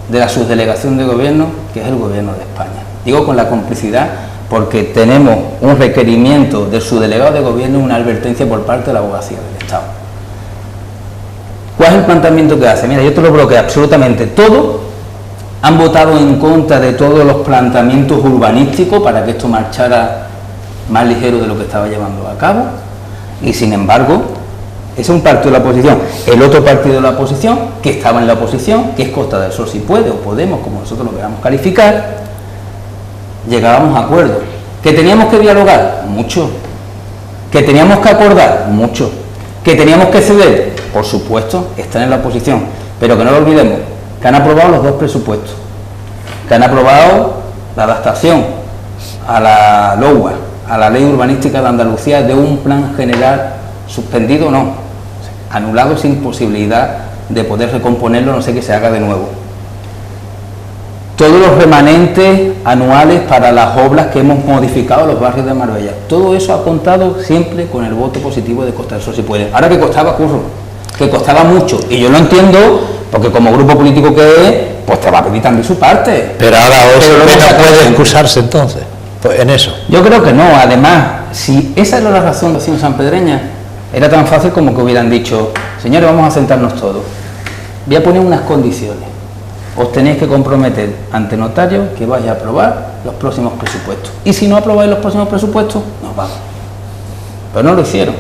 de la subdelegación de gobierno, que es el gobierno de España. Digo con la complicidad porque tenemos un requerimiento de su delegado de gobierno y una advertencia por parte de la abogacía del Estado. ¿Cuál es el planteamiento que hace? Mira, yo te lo bloqueo absolutamente todo. Han votado en contra de todos los planteamientos urbanísticos para que esto marchara más ligero de lo que estaba llevando a cabo. Y sin embargo, ese es un partido de la oposición. El otro partido de la oposición, que estaba en la oposición, que es Costa del Sol si puede, o Podemos, como nosotros lo queramos calificar, llegábamos a acuerdos. ¿Que teníamos que dialogar? Mucho. ¿Que teníamos que acordar? Mucho. ¿Que teníamos que ceder? Por supuesto, están en la oposición. Pero que no lo olvidemos, que han aprobado los 2 presupuestos, que han aprobado la adaptación a la LOUA, a la Ley Urbanística de Andalucía, de un plan general suspendido, no, anulado sin posibilidad de poder recomponerlo, no sé que se haga de nuevo. Todos los remanentes anuales para las obras que hemos modificado los barrios de Marbella, todo eso ha contado siempre con el voto positivo de Costa del Sol si puede. Ahora que costaba, curro, que costaba mucho, y yo lo entiendo, porque como grupo político que es, pues te va a pedir también su parte. Pero ahora no puede excusarse entonces, pues en eso. Yo creo que no, además, si esa era la razón de la acción sanpedreña, era tan fácil como que hubieran dicho, señores, vamos a sentarnos todos, voy a poner unas condiciones, os tenéis que comprometer ante notario que vais a aprobar los próximos presupuestos, y si no aprobáis los próximos presupuestos, nos vamos. Pero no lo hicieron.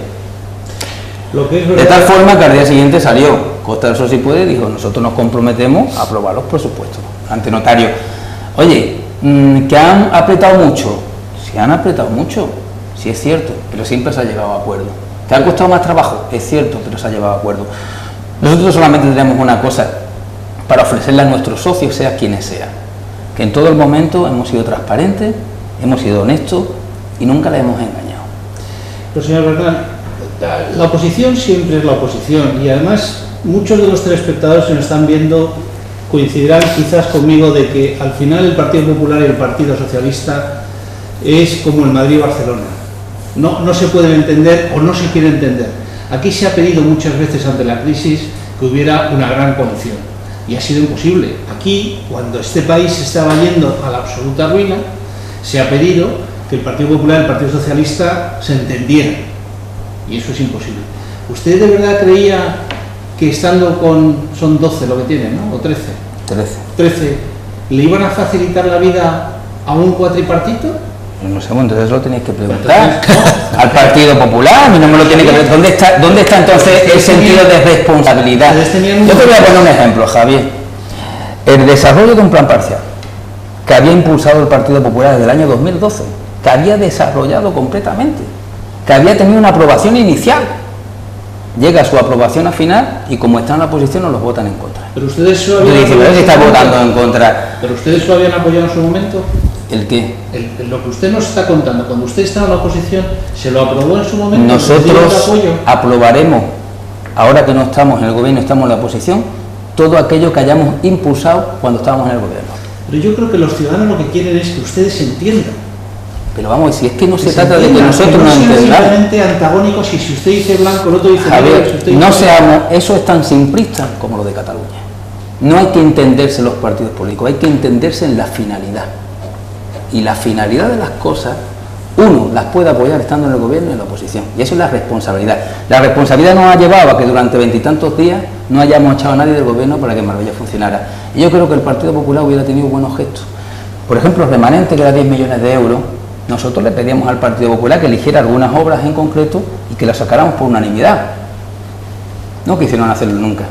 Lo que es De verdad, tal forma que al día siguiente salió Costa del Sol si puede, dijo, nosotros nos comprometemos a aprobar los presupuestos ante notario. Oye, que han apretado mucho, si han apretado mucho, sí es cierto, pero siempre se ha llegado a acuerdo. Que ha costado más trabajo, es cierto, pero se ha llegado a acuerdo. Nosotros solamente tenemos una cosa para ofrecerle a nuestros socios, sea quienes sean, que en todo el momento hemos sido transparentes, hemos sido honestos y nunca les hemos engañado. pero señor Bernal, la oposición siempre es la oposición, y además muchos de los telespectadores que nos están viendo coincidirán quizás conmigo de que al final el Partido Popular y el Partido Socialista es como el Madrid-Barcelona. No se pueden entender o no se quiere entender. Aquí se ha pedido muchas veces ante la crisis que hubiera una gran coalición y ha sido imposible. Aquí, cuando este país se estaba yendo a la absoluta ruina, se ha pedido que el Partido Popular y el Partido Socialista se entendieran, y eso es imposible. ¿Usted de verdad creía que estando con, son 12 lo que tienen, ¿no? O 13, 13, le iban a facilitar la vida a un cuatripartito? No sé, bueno, entonces lo tenéis que preguntar al Partido Popular, a mí no me lo tiene que preguntar. ¿Dónde está entonces el sentido de responsabilidad? Yo te voy a poner un ejemplo, Javier. El desarrollo de un plan parcial que había impulsado el Partido Popular desde el año 2012, que había desarrollado completamente, que había tenido una aprobación inicial, llega a su aprobación al final y como está en la oposición nos los votan en contra. Pero ustedes lo Entonces dice, pero si está votando en contra. ¿Pero ustedes lo habían apoyado en su momento? ¿El qué? Lo que usted nos está contando, cuando usted estaba en la oposición, ¿se lo aprobó en su momento? Nosotros aprobaremos, ahora que no estamos en el gobierno, estamos en la oposición, todo aquello que hayamos impulsado cuando estábamos en el gobierno. Pero yo creo que los ciudadanos lo que quieren es que ustedes se entiendan. Pero vamos, si es que no se se trata de que entiendan, nosotros que nos no sean entendamos. simplemente antagónicos, y si usted dice blanco, el otro dice negro, si Javier, usted no dice... seamos, eso es tan simplista como lo de Cataluña. No hay que entenderse en los partidos políticos, hay que entenderse en la finalidad. Y la finalidad de las cosas, uno las puede apoyar estando en el gobierno y en la oposición. Y eso es la responsabilidad. La responsabilidad nos ha llevado a que durante 20 y tantos días no hayamos echado a nadie del gobierno para que Marbella funcionara. Y yo creo que el Partido Popular hubiera tenido buenos gestos. Por ejemplo, el remanente, que era 10 millones de euros, nosotros le pedíamos al Partido Popular que eligiera algunas obras en concreto y que las sacáramos por unanimidad. No quisieron hacerlo nunca.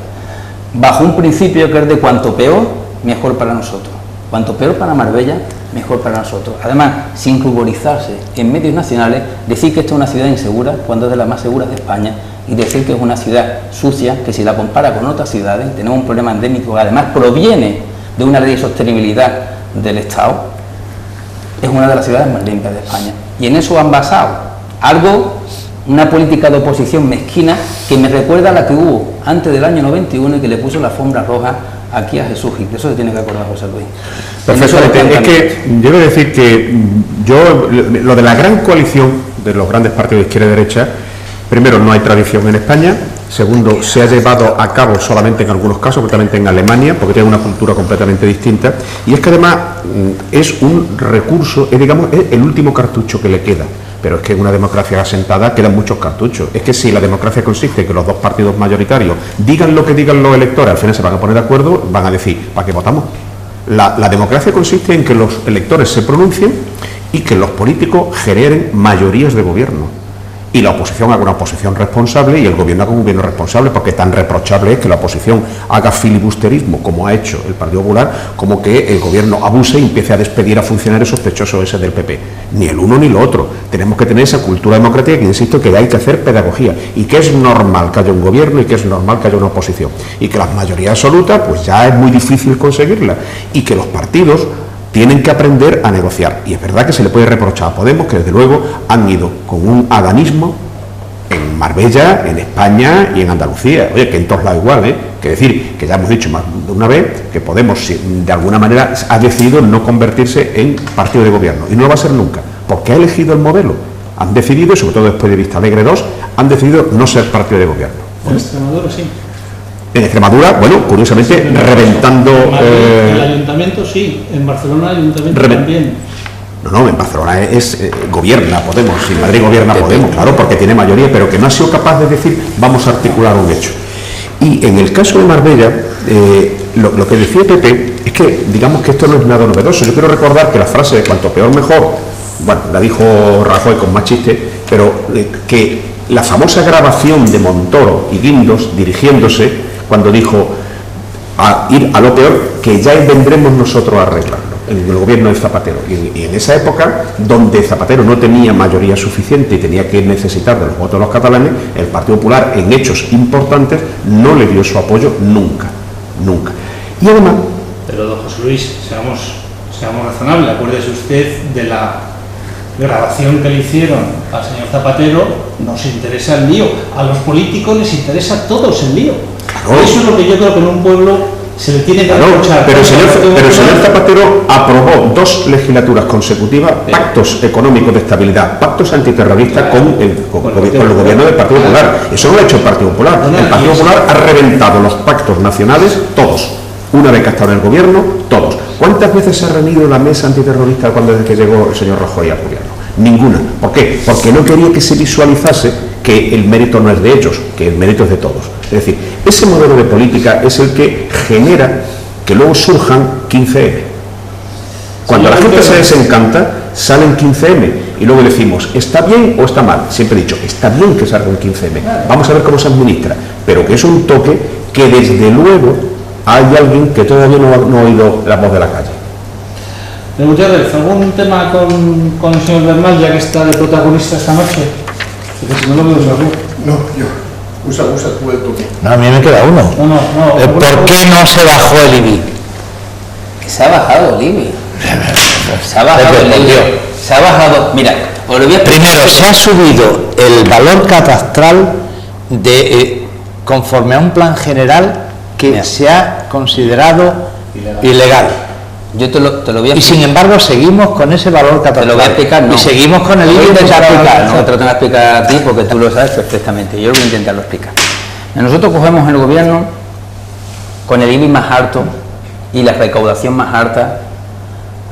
Bajo un principio que es de cuanto peor, mejor para nosotros. Cuanto peor para Marbella, mejor para nosotros. Además, sin ruborizarse en medios nacionales, decir que esta es una ciudad insegura cuando es de las más seguras de España, y decir que es una ciudad sucia, que si la compara con otras ciudades, tenemos un problema endémico que además proviene de una ley de sostenibilidad del Estado, es una de las ciudades más limpias de España. Y en eso han basado algo, una política de oposición mezquina que me recuerda a la que hubo antes del año 91 y que le puso la alfombra roja aquí a Jesús Gil. De eso se tiene que acordar José Luis. Perfectamente. Es que yo debo decir que lo de la gran coalición de los grandes partidos de izquierda y derecha, primero, no hay tradición en España. Segundo, se ha llevado a cabo solamente en algunos casos, concretamente en Alemania, porque tiene una cultura completamente distinta. Y es que además es un recurso, es el último cartucho que le queda. Pero es que en una democracia asentada quedan muchos cartuchos. Es que si la democracia consiste en que los dos partidos mayoritarios digan lo que digan los electores, al final se van a poner de acuerdo, van a decir, ¿para qué votamos? La democracia consiste en que los electores se pronuncien y que los políticos generen mayorías de gobierno. y la oposición haga una oposición responsable y el gobierno haga un gobierno responsable, porque tan reprochable es que la oposición haga filibusterismo como ha hecho el Partido Popular, como que el gobierno abuse y empiece a despedir a funcionarios sospechosos ese del PP. Ni el uno ni lo otro. Tenemos que tener esa cultura democrática, que insisto que hay que hacer pedagogía y que es normal que haya un gobierno y que es normal que haya una oposición y que la mayoría absoluta pues ya es muy difícil conseguirla y que los partidos tienen que aprender a negociar. Y es verdad que se le puede reprochar a Podemos que desde luego han ido con un adanismo en Marbella, en España y en Andalucía. Oye, que en todos lados igual, ¿eh? Que decir, que ya hemos dicho más de una vez, que Podemos de alguna manera ha decidido no convertirse en partido de gobierno. Y no lo va a ser nunca, porque ha elegido el modelo. Han decidido, y sobre todo después de Vista Alegre 2, han decidido no ser partido de gobierno. En Extremadura sí. En Extremadura, bueno, curiosamente, Sí, reventando... En el ayuntamiento sí, en Barcelona el ayuntamiento también. No, en Barcelona gobierna Podemos, en Madrid gobierna Podemos, claro, porque tiene mayoría, pero que no ha sido capaz de decir vamos a articular un hecho. Y en el caso de Marbella, lo que decía Pepe es que, digamos que esto no es nada novedoso. Yo quiero recordar que la frase de cuanto peor mejor, bueno, la dijo Rajoy con más chiste, pero que la famosa grabación de Montoro y Guindos dirigiéndose, cuando dijo a ir a lo peor, que ya vendremos nosotros a arreglarlo, en el gobierno de Zapatero. Y en esa época, donde Zapatero no tenía mayoría suficiente y tenía que necesitar de los votos de los catalanes, el Partido Popular, en hechos importantes, no le dio su apoyo nunca, nunca. Y además... Pero, don José Luis, seamos razonables, acuérdese usted de la grabación que le hicieron al señor Zapatero. Nos interesa el lío, a los políticos les interesa a todos el lío. Claro. Eso es lo que yo creo que en un pueblo se le tiene que reprochar. Pero el señor Zapatero aprobó 2 legislaturas consecutivas pactos económicos de estabilidad, pactos antiterroristas con el gobierno del Partido Popular. Eso no lo ha hecho el Partido Popular. El Partido Popular ha reventado los pactos nacionales, todos. Una vez que ha estado en el gobierno, todos. ¿Cuántas veces se ha reunido la mesa antiterrorista desde que llegó el señor Rajoy al gobierno? Ninguna. ¿Por qué? Porque no quería que se visualizase que el mérito no es de ellos, que el mérito es de todos. Es decir, ese modelo de política es el que genera que luego surjan 15M. Cuando la gente se desencanta, salen 15M y luego decimos, ¿está bien o está mal? Siempre he dicho, está bien que salga un 15M. Vamos a ver cómo se administra, pero que es un toque que desde luego hay alguien que todavía no ha oído la voz de la calle. Gutiérrez, ¿algún tema con el señor Bernal, ya que está de protagonista esta noche? Porque si no lo veo seguro. No, yo. Usa tú el toque. No, a mí me queda uno. No. ¿Por qué no se bajó el IBI? Que se ha bajado el IBI. Se ha bajado el IBI. Se ha bajado. Mira, os lo voy a explicar. Primero, se ha subido el valor catastral conforme a un plan general que se ha considerado ilegal. Yo te lo voy a explicar. Y sin embargo seguimos con ese valor catastral. Te lo voy a explicar, no. Y seguimos con el IBI de explicar, no te lo tengo que explicar a ti porque tú lo sabes perfectamente. Yo voy a intentarlo explicar. Nosotros cogemos el gobierno con el IBI más alto y la recaudación más alta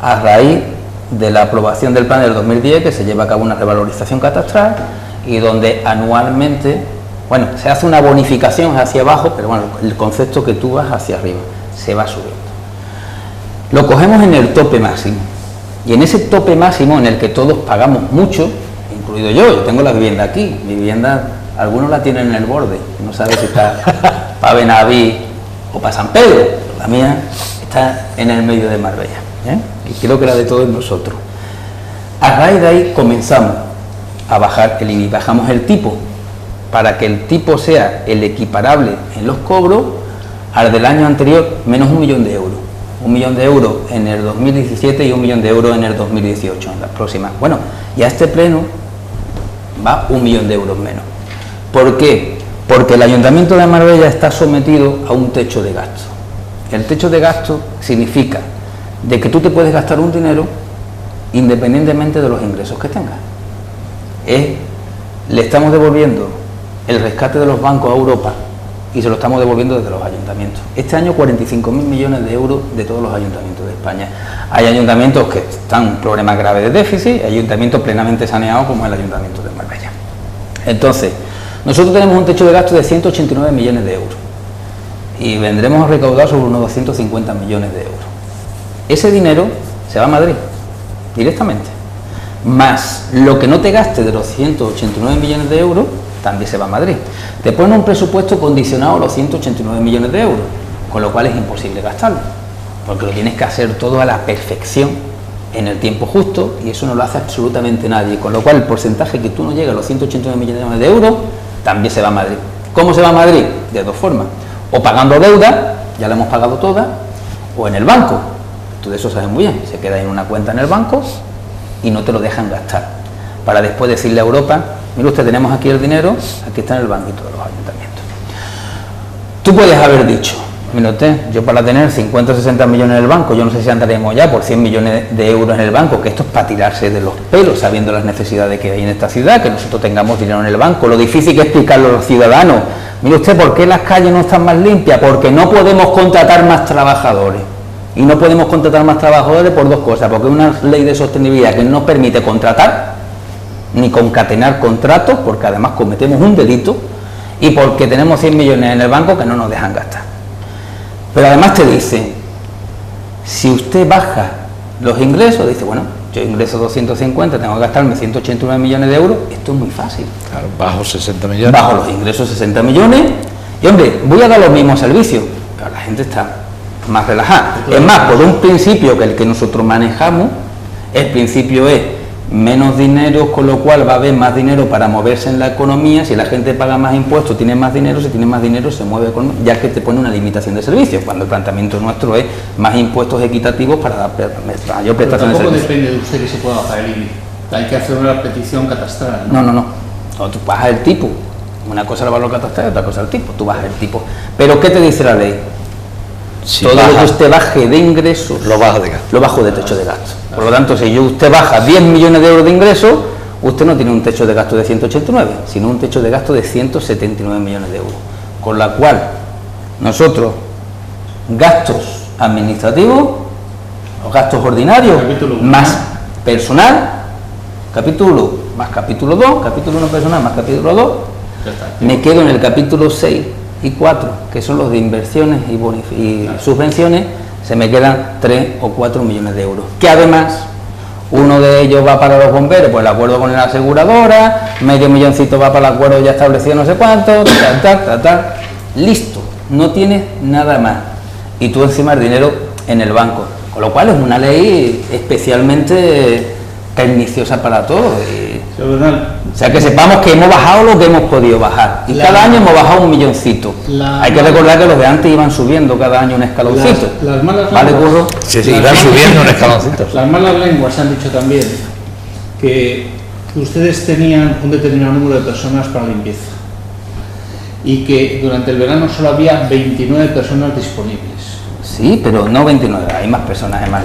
a raíz de la aprobación del plan del 2010, que se lleva a cabo una revalorización catastral y donde anualmente, bueno, se hace una bonificación hacia abajo, pero bueno, el concepto que tú vas hacia arriba, se va subiendo. Lo cogemos en el tope máximo y en ese tope máximo en el que todos pagamos mucho, incluido yo tengo la vivienda aquí, mi vivienda algunos la tienen en el borde, no sabe si está para Benaví o para San Pedro, la mía está en el medio de Marbella, y creo que la de todos nosotros. A raíz de ahí comenzamos a bajar el IBI, bajamos el tipo para que el tipo sea el equiparable en los cobros al del año anterior, menos 1 millón de euros. 1 millón de euros en el 2017 y 1 millón de euros en el 2018, en las próximas. Bueno, y a este pleno va 1 millón de euros menos. ¿Por qué? Porque el Ayuntamiento de Marbella está sometido a un techo de gasto. El techo de gasto significa de que tú te puedes gastar un dinero independientemente de los ingresos que tengas. Le estamos devolviendo el rescate de los bancos a Europa y se lo estamos devolviendo desde los ayuntamientos. Este año 45.000 millones de euros de todos los ayuntamientos de España. Hay ayuntamientos que están en problemas graves de déficit, hay ayuntamientos plenamente saneados como el Ayuntamiento de Marbella. Entonces, nosotros tenemos un techo de gasto de 189 millones de euros y vendremos a recaudar sobre unos 250 millones de euros. Ese dinero se va a Madrid, directamente. más lo que no te gastes de los 189 millones de euros, también se va a Madrid. Te ponen un presupuesto condicionado a los 189 millones de euros, con lo cual es imposible gastarlo, porque lo tienes que hacer todo a la perfección, en el tiempo justo, y eso no lo hace absolutamente nadie, con lo cual el porcentaje que tú no llegas a los 189 millones de euros, también se va a Madrid. ¿Cómo se va a Madrid? De dos formas, o pagando deuda, ya la hemos pagado toda, o en el banco. Tú de eso sabes muy bien, se queda en una cuenta en el banco y no te lo dejan gastar, para después decirle a Europa, mire usted, tenemos aquí el dinero, aquí está en el banquito de los ayuntamientos. Tú puedes haber dicho, mire usted, yo para tener 50 o 60 millones en el banco, yo no sé si andaremos ya por 100 millones de euros en el banco, que esto es para tirarse de los pelos, sabiendo las necesidades que hay en esta ciudad, que nosotros tengamos dinero en el banco, lo difícil que es explicarlo a los ciudadanos. Mire usted, ¿por qué las calles no están más limpias? Porque no podemos contratar más trabajadores. Y no podemos contratar más trabajadores por dos cosas, porque hay una ley de sostenibilidad que no nos permite contratar, ni concatenar contratos, porque además cometemos un delito, y porque tenemos 100 millones en el banco que no nos dejan gastar. Pero además te dice, si usted baja los ingresos, dice, bueno, yo ingreso 250, tengo que gastarme 189 millones de euros, esto es muy fácil. Claro, bajo 60 millones. Bajo los ingresos 60 millones, y hombre, voy a dar los mismos servicios, pero la gente está más relajada. Es más, por un principio que el que nosotros manejamos, el principio es menos dinero, con lo cual va a haber más dinero para moverse en la economía. Si la gente paga más impuestos, tiene más dinero, si tiene más dinero se mueve con, ya que te pone una limitación de servicios, cuando el planteamiento nuestro es más impuestos equitativos para dar mayor prestación de servicios. Tampoco depende de usted que se pueda bajar el IBI, hay que hacer una petición catastral, ¿no? No, tú bajas el tipo, una cosa es el valor catastral y otra cosa el tipo, tú bajas el tipo. Pero ¿qué te dice la ley? Si todo baja, lo que usted baje de ingresos lo baja de gasto. lo bajo de techo de gasto. Por lo tanto, si usted baja 10 millones de euros de ingresos, usted no tiene un techo de gasto de 189, sino un techo de gasto de 179 millones de euros. Con la cual, nosotros, gastos administrativos, los gastos ordinarios, Capítulo uno, más ¿no? Personal, capítulo más capítulo 2, capítulo 1 personal más capítulo 2, Ya está. me quedo en el capítulo 6 y 4, que son los de inversiones y subvenciones, se me quedan 3 o 4 millones de euros. Que además, uno de ellos va para los bomberos, pues el acuerdo con la aseguradora, medio milloncito va para el acuerdo ya establecido no sé cuánto, listo, no tienes nada más. Y tú encima el dinero en el banco. Con lo cual es una ley especialmente perniciosa para todos. Señor Bernal, O sea, que sepamos que hemos bajado lo que hemos podido bajar. Y cada año hemos bajado un milloncito. Hay que recordar que los de antes iban subiendo cada año un escaloncito. las malas ¿Vale, lenguas- Curro? Sí, iban subiendo un escaloncito. Las malas lenguas han dicho también que ustedes tenían un determinado número de personas para limpieza y que durante el verano solo había 29 personas disponibles. Sí, pero no 29, hay más personas más.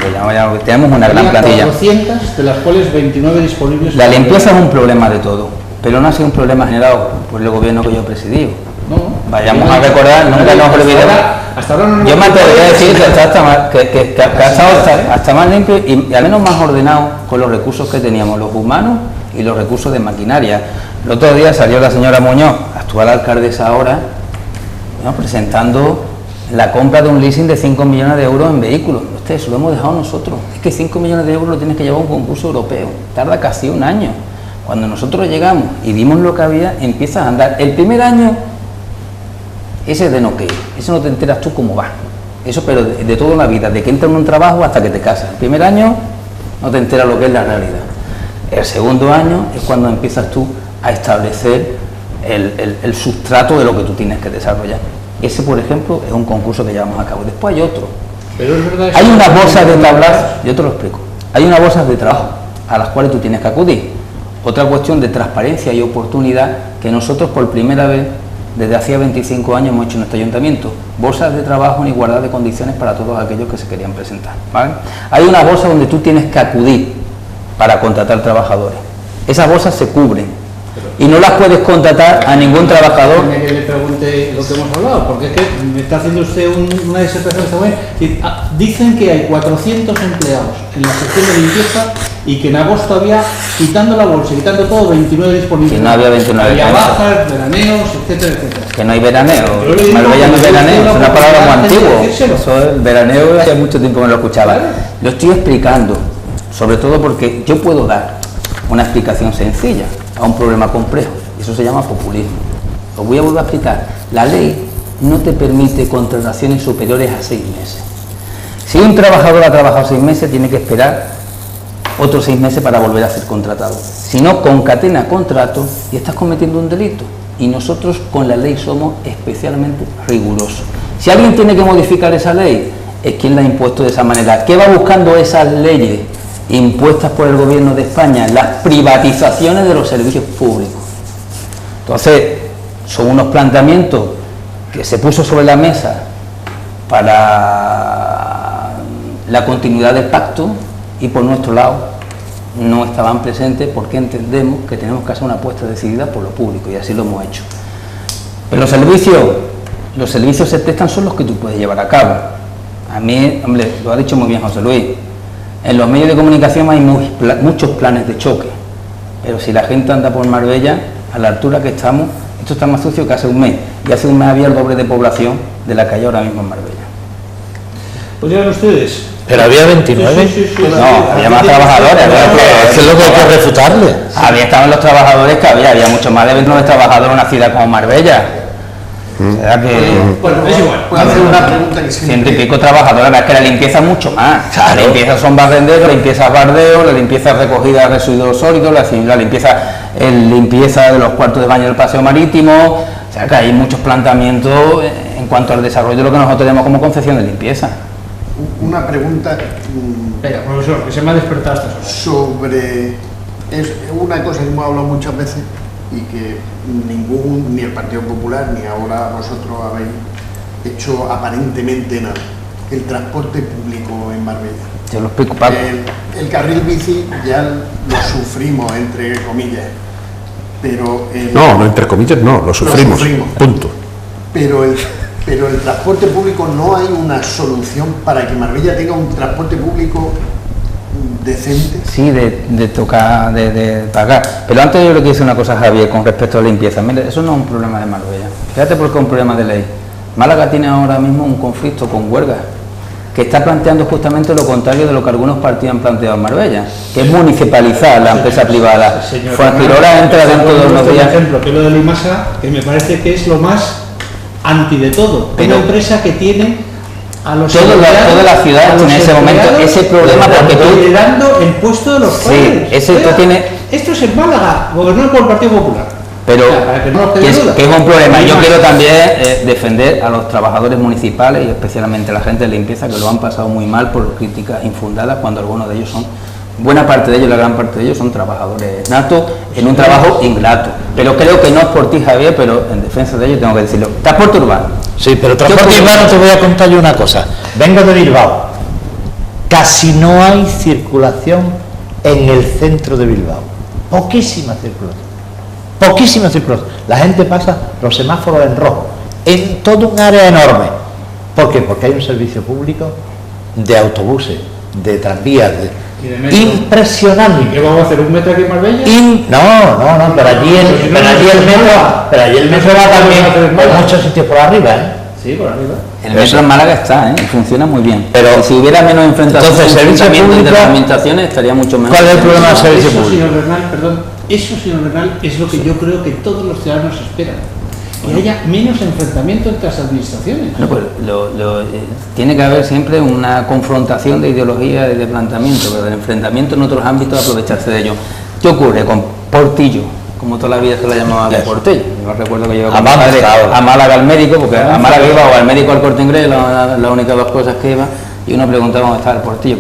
Tenemos una gran Había plantilla. 400, de las cuales 29 disponibles. La limpieza es un problema de todo, pero no ha sido un problema generado por el gobierno que yo he presidido. No, Vayamos a recordar, nunca nos olvidemos. Hasta ahora no nos Yo me atrevería a decir que está hasta más, que ha estado hasta más limpio y al menos más ordenado con los recursos que teníamos, los humanos y los recursos de maquinaria. El otro día salió la señora Muñoz, actual alcaldesa ahora, presentando la compra de un leasing de 5 millones de euros en vehículos. Ustedes, eso lo hemos dejado nosotros. Es que 5 millones de euros lo tienes que llevar a un concurso europeo. Tarda casi un año. Cuando nosotros llegamos y vimos lo que había, empiezas a andar. El primer año, ese es de no que, eso no te enteras tú cómo va. Eso, pero de toda la vida, de que entras en un trabajo hasta que te casas. El primer año no te enteras lo que es la realidad. El segundo año es cuando empiezas tú a establecer el sustrato de lo que tú tienes que desarrollar. Ese, por ejemplo, es un concurso que llevamos a cabo. Después hay otro. Pero es verdad, Hay unas bolsas de tablas, yo te lo explico. Hay unas bolsas de trabajo a las cuales tú tienes que acudir. Otra cuestión de transparencia y oportunidad que nosotros por primera vez desde hacía 25 años hemos hecho en este ayuntamiento. Bolsas de trabajo en igualdad de condiciones para todos aquellos que se querían presentar, ¿vale? Hay una bolsa donde tú tienes que acudir para contratar trabajadores. Esas bolsas se cubren y no las puedes contratar a ningún trabajador. Que le pregunte lo que hemos hablado, porque es que me está haciendo usted una disertación esta mañana. Dicen que hay 400 empleados en la sección de limpieza y que en agosto había, quitando la bolsa, quitando todo, 29 disponibles. Que no había 29. Había bajas, veraneos, etcétera, etcétera. Que no hay veraneo, Yo le digo Marbella no es que veraneo, usted es una no palabra muy puede antigua. decírselo. Eso es veraneo, hace mucho tiempo que no lo escuchaba. Claro. Lo estoy explicando, sobre todo porque yo puedo dar una explicación sencilla a un problema complejo. Eso se llama populismo. Os voy a volver a explicar. La ley no te permite contrataciones superiores a 6 meses. Si un trabajador ha trabajado 6 meses, tiene que esperar otros 6 meses para volver a ser contratado. Si no, concatena contrato y estás cometiendo un delito. Y nosotros con la ley somos especialmente rigurosos. Si alguien tiene que modificar esa ley, es quien la ha impuesto de esa manera. ¿Qué va buscando esas leyes impuestas por el gobierno de España? Las privatizaciones de los servicios públicos. Entonces, son unos planteamientos que se puso sobre la mesa para la continuidad del pacto y por nuestro lado no estaban presentes porque entendemos que tenemos que hacer una apuesta decidida por lo público y así lo hemos hecho. Pero los servicios se prestan son los que tú puedes llevar a cabo. A mí, hombre, lo ha dicho muy bien José Luis, en los medios de comunicación hay muchos planes de choque, pero si la gente anda por Marbella, a la altura que estamos, esto está más sucio que hace un mes, y hace un mes había el doble de población de la que hay ahora mismo en Marbella. Pues ya ven ustedes. Pero había 29. Sí. No, había más trabajadores. ¿Qué es lo que hay que refutarle? Estaban los trabajadores que había mucho más de 29 trabajadores en una ciudad como Marbella. O sea que... Bueno, es igual. Puedo hacer una pregunta que Ciento y pico trabajadores, es que la limpieza es mucho más. Claro. La limpieza son barrenderos, la limpieza es bardeo, la limpieza es recogida de residuos sólidos, la limpieza es limpieza de los cuartos de baño del paseo marítimo. O sea que hay muchos planteamientos en cuanto al desarrollo de lo que nosotros tenemos como concepción de limpieza. Una pregunta Venga, profesor, que se me ha despertado estas horas. sobre... Es una cosa que hemos hablado muchas veces y que ni el Partido Popular ni ahora vosotros habéis hecho aparentemente nada. El transporte público en Marbella. Yo lo explico, Paco. El carril bici ya lo sufrimos, entre comillas, pero... No, entre comillas no, lo sufrimos. Punto. Pero el transporte público, no hay una solución para que Marbella tenga un transporte público decente. Sí, de tocar, de pagar. Pero antes yo le quiero decir una cosa, Javier, con respecto a la limpieza. Mire, eso no es un problema de Marbella. Fíjate porque es un problema de ley. Málaga tiene ahora mismo un conflicto con huelgas, que está planteando justamente lo contrario de lo que algunos partidos han planteado en Marbella, que es municipalizar la empresa privada. Fuengirola entra dentro de unos días. Por ejemplo, que lo de Limasa, que me parece que es lo más anti de todo. Pero una empresa que tiene a los toda la ciudad en ese momento ese problema, porque tú liderando el puesto de los padres. Esto es en Málaga, gobernado por el Partido Popular. Pero o sea, para que no nos quede que duda. es un problema. Yo Además, quiero también defender a los trabajadores municipales y especialmente a la gente de limpieza, que lo han pasado muy mal por críticas infundadas, cuando algunos de ellos son, buena parte de ellos, la gran parte de ellos son trabajadores natos en un trabajo ingrato. Pero creo que no es por ti, Javier, pero en defensa de ellos tengo que decirlo. Transporte urbano. Sí, pero transporte urbano te voy a contar yo una cosa. Vengo de Bilbao. Casi no hay circulación en el centro de Bilbao. Poquísima circulación. Poquísima circulación. La gente pasa los semáforos en rojo. En todo un área enorme. ¿Por qué? Porque hay un servicio público de autobuses, de tranvías, Y de metro. impresionante. ¿Y qué vamos a hacer? ¿Un metro aquí en Marbella? No, pero allí el metro va también en muchos sitios por arriba, ¿eh? Sí, por arriba. El metro en Málaga está, y funciona muy bien. Pero si hubiera menos enfrentamientos servicio entre público, las administraciones, estaría mucho mejor. ¿cuál es el problema del servicio Eso, público? señor Bernal, perdón, eso, señor Bernal, es lo que yo creo que todos los ciudadanos esperan. Que haya menos enfrentamiento entre las administraciones. Bueno, pues tiene que haber siempre una confrontación de ideología y de planteamiento, pero el enfrentamiento en otros ámbitos, aprovecharse de ello. ¿Qué ocurre con Portillo? Como toda la vida se la llamaba de Portillo. Yo recuerdo que yo con mi padre a Málaga al médico, porque a Málaga iba o al médico al Corte Inglés, las únicas dos cosas que iba, y uno preguntaba dónde estaba el Portillo.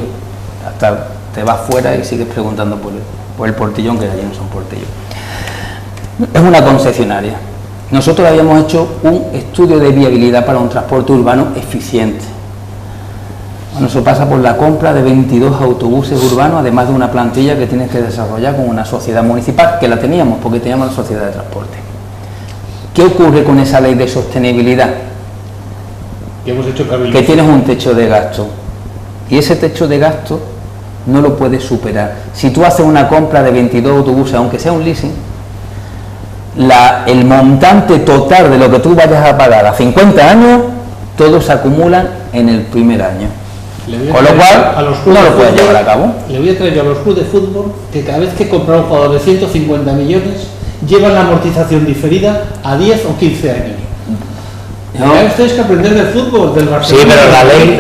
Hasta te vas fuera y sigues preguntando por el Portillón, que allí no son Portillo. Es una concesionaria. Nosotros habíamos hecho un estudio de viabilidad para un transporte urbano eficiente. Bueno, eso pasa por la compra de 22 autobuses urbanos, además de una plantilla que tienes que desarrollar con una sociedad municipal, que la teníamos porque teníamos la sociedad de transporte. ¿Qué ocurre con esa ley de sostenibilidad? Que hemos hecho Que tienes un techo de gasto, y ese techo de gasto no lo puedes superar. Si tú haces una compra de 22 autobuses, aunque sea un leasing, el montante total de lo que tú vayas a pagar a 50 años, todos se acumulan en el primer año. Con lo cual, no lo pueden llevar a cabo. Le voy a traer yo a los clubes de fútbol que cada vez que compra un jugador de 150 millones, llevan la amortización diferida a 10 o 15 años. No. Hay ustedes que aprender del fútbol, del Barcelona. Sí, pero la ley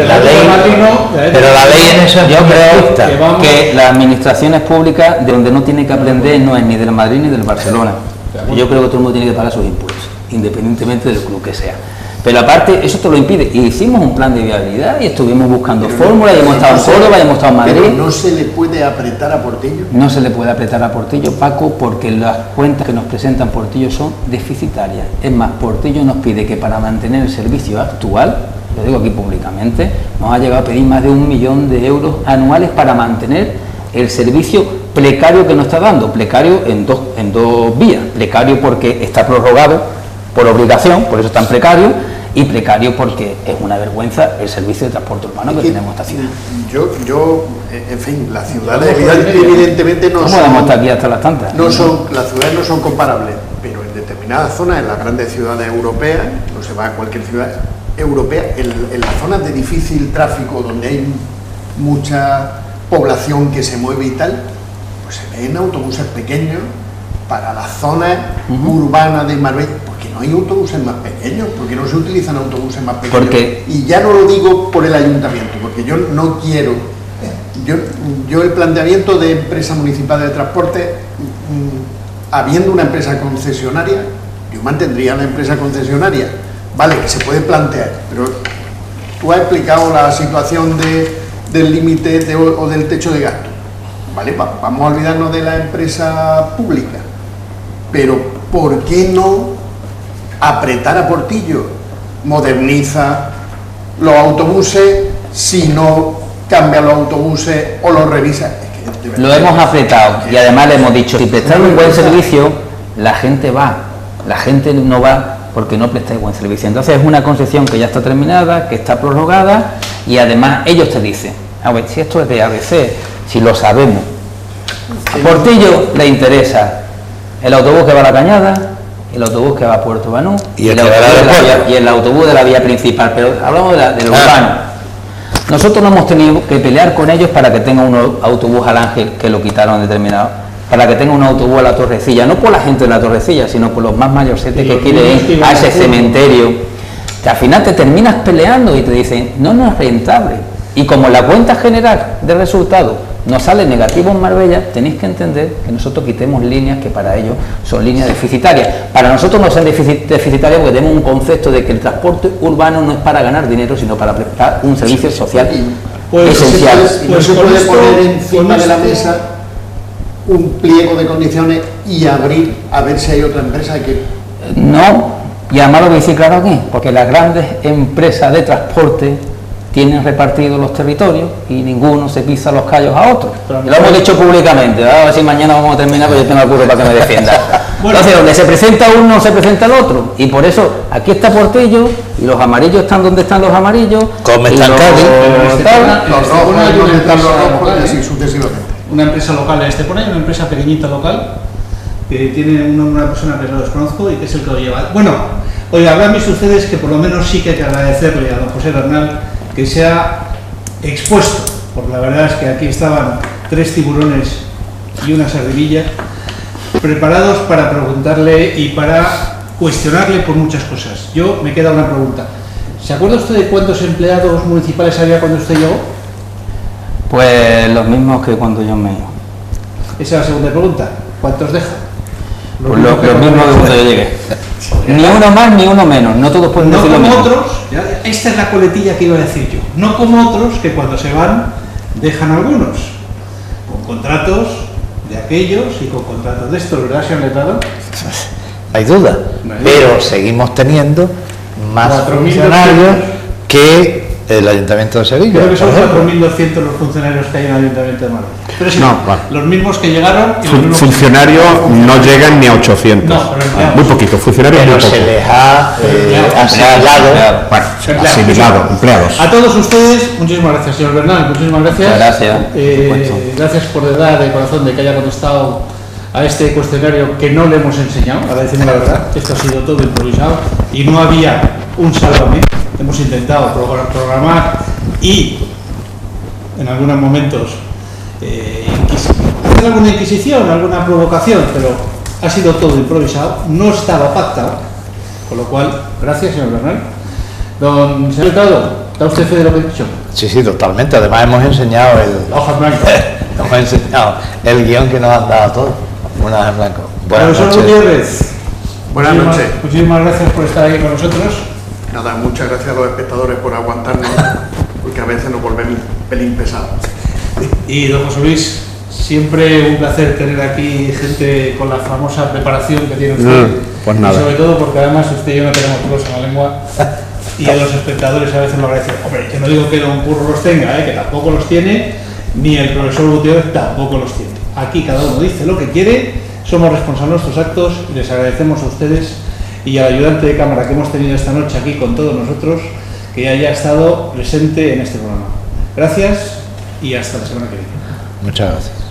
en eso Yo creo que vamos- que las administraciones públicas de donde no tiene que aprender no es ni del Madrid ni del Barcelona. Yo creo que todo el mundo tiene que pagar sus impuestos, independientemente del club que sea. Pero aparte, eso te lo impide. Y hicimos un plan de viabilidad y estuvimos buscando fórmulas, y hemos estado en Córdoba, y hemos estado en Madrid. Pero no se le puede apretar a Portillo. No se le puede apretar a Portillo, Paco, porque las cuentas que nos presentan Portillo son deficitarias. Es más, Portillo nos pide que para mantener el servicio actual, lo digo aquí públicamente, nos ha llegado a pedir más de 1 millón de euros anuales para mantener el servicio precario que nos está dando. Precario en dos vías. Precario porque está prorrogado por obligación, por eso es tan precario, y precario porque es una vergüenza el servicio de transporte urbano que tenemos en esta ciudad. En fin, las ciudades evidentemente no ¿Cómo vamos hasta aquí hasta las tantas? las ciudades no son comparables, pero en determinadas zonas, en las grandes ciudades europeas, no se va a cualquier ciudad europea, en las zonas de difícil tráfico, donde hay mucha población que se mueve y tal, pues se ven autobuses pequeños para las zonas urbanas de Marbella, porque no hay autobuses más pequeños, porque no se utilizan autobuses más pequeños. Porque- Y ya no lo digo por el ayuntamiento, porque yo no quiero, yo el planteamiento de empresa municipal de transporte, habiendo una empresa concesionaria, yo mantendría la empresa concesionaria, vale, que se puede plantear, pero tú has explicado la situación del límite o del techo de gasto, vale, vamos a olvidarnos de la empresa pública, pero ¿por qué no apretar a Portillo? Moderniza los autobuses, si no cambia los autobuses o los revisa. Es que de Lo verdad, hemos apretado y además le hemos dicho, si prestáis un buen servicio, la gente va. La gente no va porque no prestáis buen servicio. Entonces es una concesión que ya está terminada, que está prorrogada, y además ellos te dicen, a ver, si esto es de ABC, si lo sabemos. A Portillo le interesa el autobús que va a La Cañada, el autobús que va a Puerto Banús Y el que autobús va a la de la Puerta. vía- y el autobús de la vía principal, pero hablamos de lo urbano. Nosotros no hemos tenido que pelear con ellos para que tenga un autobús al Ángel, que lo quitaron determinado, para que tenga un autobús a la Torrecilla, no por la gente de la Torrecilla, sino por los más mayorcetes que quieren ir a ese cementerio, que al final te terminas peleando y te dicen, no es rentable. Y como la cuenta general de resultados nos sale negativo en Marbella, tenéis que entender que nosotros quitemos líneas que para ellos son líneas deficitarias. Para nosotros no son deficitarias porque tenemos un concepto de que el transporte urbano no es para ganar dinero, sino para prestar un servicio social Pues, esencial. y no Pues se con puede esto- poner encima con de la esto- mesa un pliego de condiciones y abrir a ver si hay otra empresa que... No, y además lo voy a decir claro aquí, porque las grandes empresas de transporte tienen repartidos los territorios y ninguno se pisa los callos a otro. Pero Lo hemos dicho públicamente, a ver si mañana vamos a terminar, pero yo tengo el curro para que me defienda. Bueno. Entonces, donde se presenta uno, se presenta el otro. Y por eso, aquí está Portillo, y los amarillos están donde están los amarillos. Como y está en los- Cádiz. En Estepona- en Los Estepona rojos, hay una donde están los empresa rojos, local, y así sucesivamente. una empresa local en Estepona, hay una empresa pequeñita local que tiene una persona que lo desconozco y que es el que lo lleva. Bueno, oiga, habrán visto ustedes que por lo menos sí que hay que agradecerle a don José Bernal que se ha expuesto, porque la verdad es que aquí estaban 3 tiburones y una sardinilla preparados para preguntarle y para cuestionarle por muchas cosas. Yo me queda una pregunta. ¿Se acuerda usted de cuántos empleados municipales había cuando usted llegó? Pues los mismos que cuando yo me iba. Esa es la segunda pregunta. ¿Cuántos deja? Pues los mismos de cuando yo llegué. Ni uno más ni uno menos, no todos pueden No decir lo como mismo. otros, esta es la coletilla que iba a decir yo, no como otros que cuando se van dejan algunos, con contratos de aquellos y con contratos de estos, ¿verdad, señor letrado? No hay duda, Vale. pero seguimos teniendo más 4.200. funcionarios que el Ayuntamiento de Sevilla. Creo que son por ejemplo. 4.200 los funcionarios que hay en el Ayuntamiento de Madrid. Pero sí, No, vale. los mismos que llegaron y los mismos que- Funcionarios no llegan ni a 800. No, pero empleados. Muy poquito, funcionarios muy Pero poco. se les ha Empleados. asimilado. Bueno, Empleados. asimilado, empleados. A todos ustedes, muchísimas gracias, señor Bernal, muchísimas gracias. Muchas gracias. Gracias por verdad, de corazón, de que haya contestado a este cuestionario que no le hemos enseñado, ahora decimos la verdad, esto ha sido todo improvisado y no había un sálvame. Hemos intentado programar y en algunos momentos hacer alguna inquisición, alguna provocación, pero ha sido todo improvisado, no estaba pactado, con lo cual, gracias, señor Bernal. Don señor Ricardo, ¿da usted fe de lo que he dicho? Sí, sí, totalmente. Además hemos enseñado Hojas blancas. hemos enseñado el guión que nos han dado todos. Una hoja en blanco. Buenas Profesor noches. Gutiérrez. Buenas noches. Muchísimas gracias por estar aquí con nosotros. Nada, muchas gracias a los espectadores por aguantarnos, porque a veces nos volvemos un pelín pesados. Y don José Luis, siempre un placer tener aquí gente con la famosa preparación que tiene usted. Pues nada. Y sobre todo porque además usted y yo no tenemos pelos en la lengua y a los espectadores a veces lo agradecen. Hombre, yo no digo que don Curro los tenga, que tampoco los tiene, ni el profesor Gutiérrez tampoco los tiene. Aquí cada uno dice lo que quiere, somos responsables de nuestros actos y les agradecemos a ustedes y al ayudante de cámara que hemos tenido esta noche aquí con todos nosotros que haya estado presente en este programa. Gracias y hasta la semana que viene. Muchas gracias.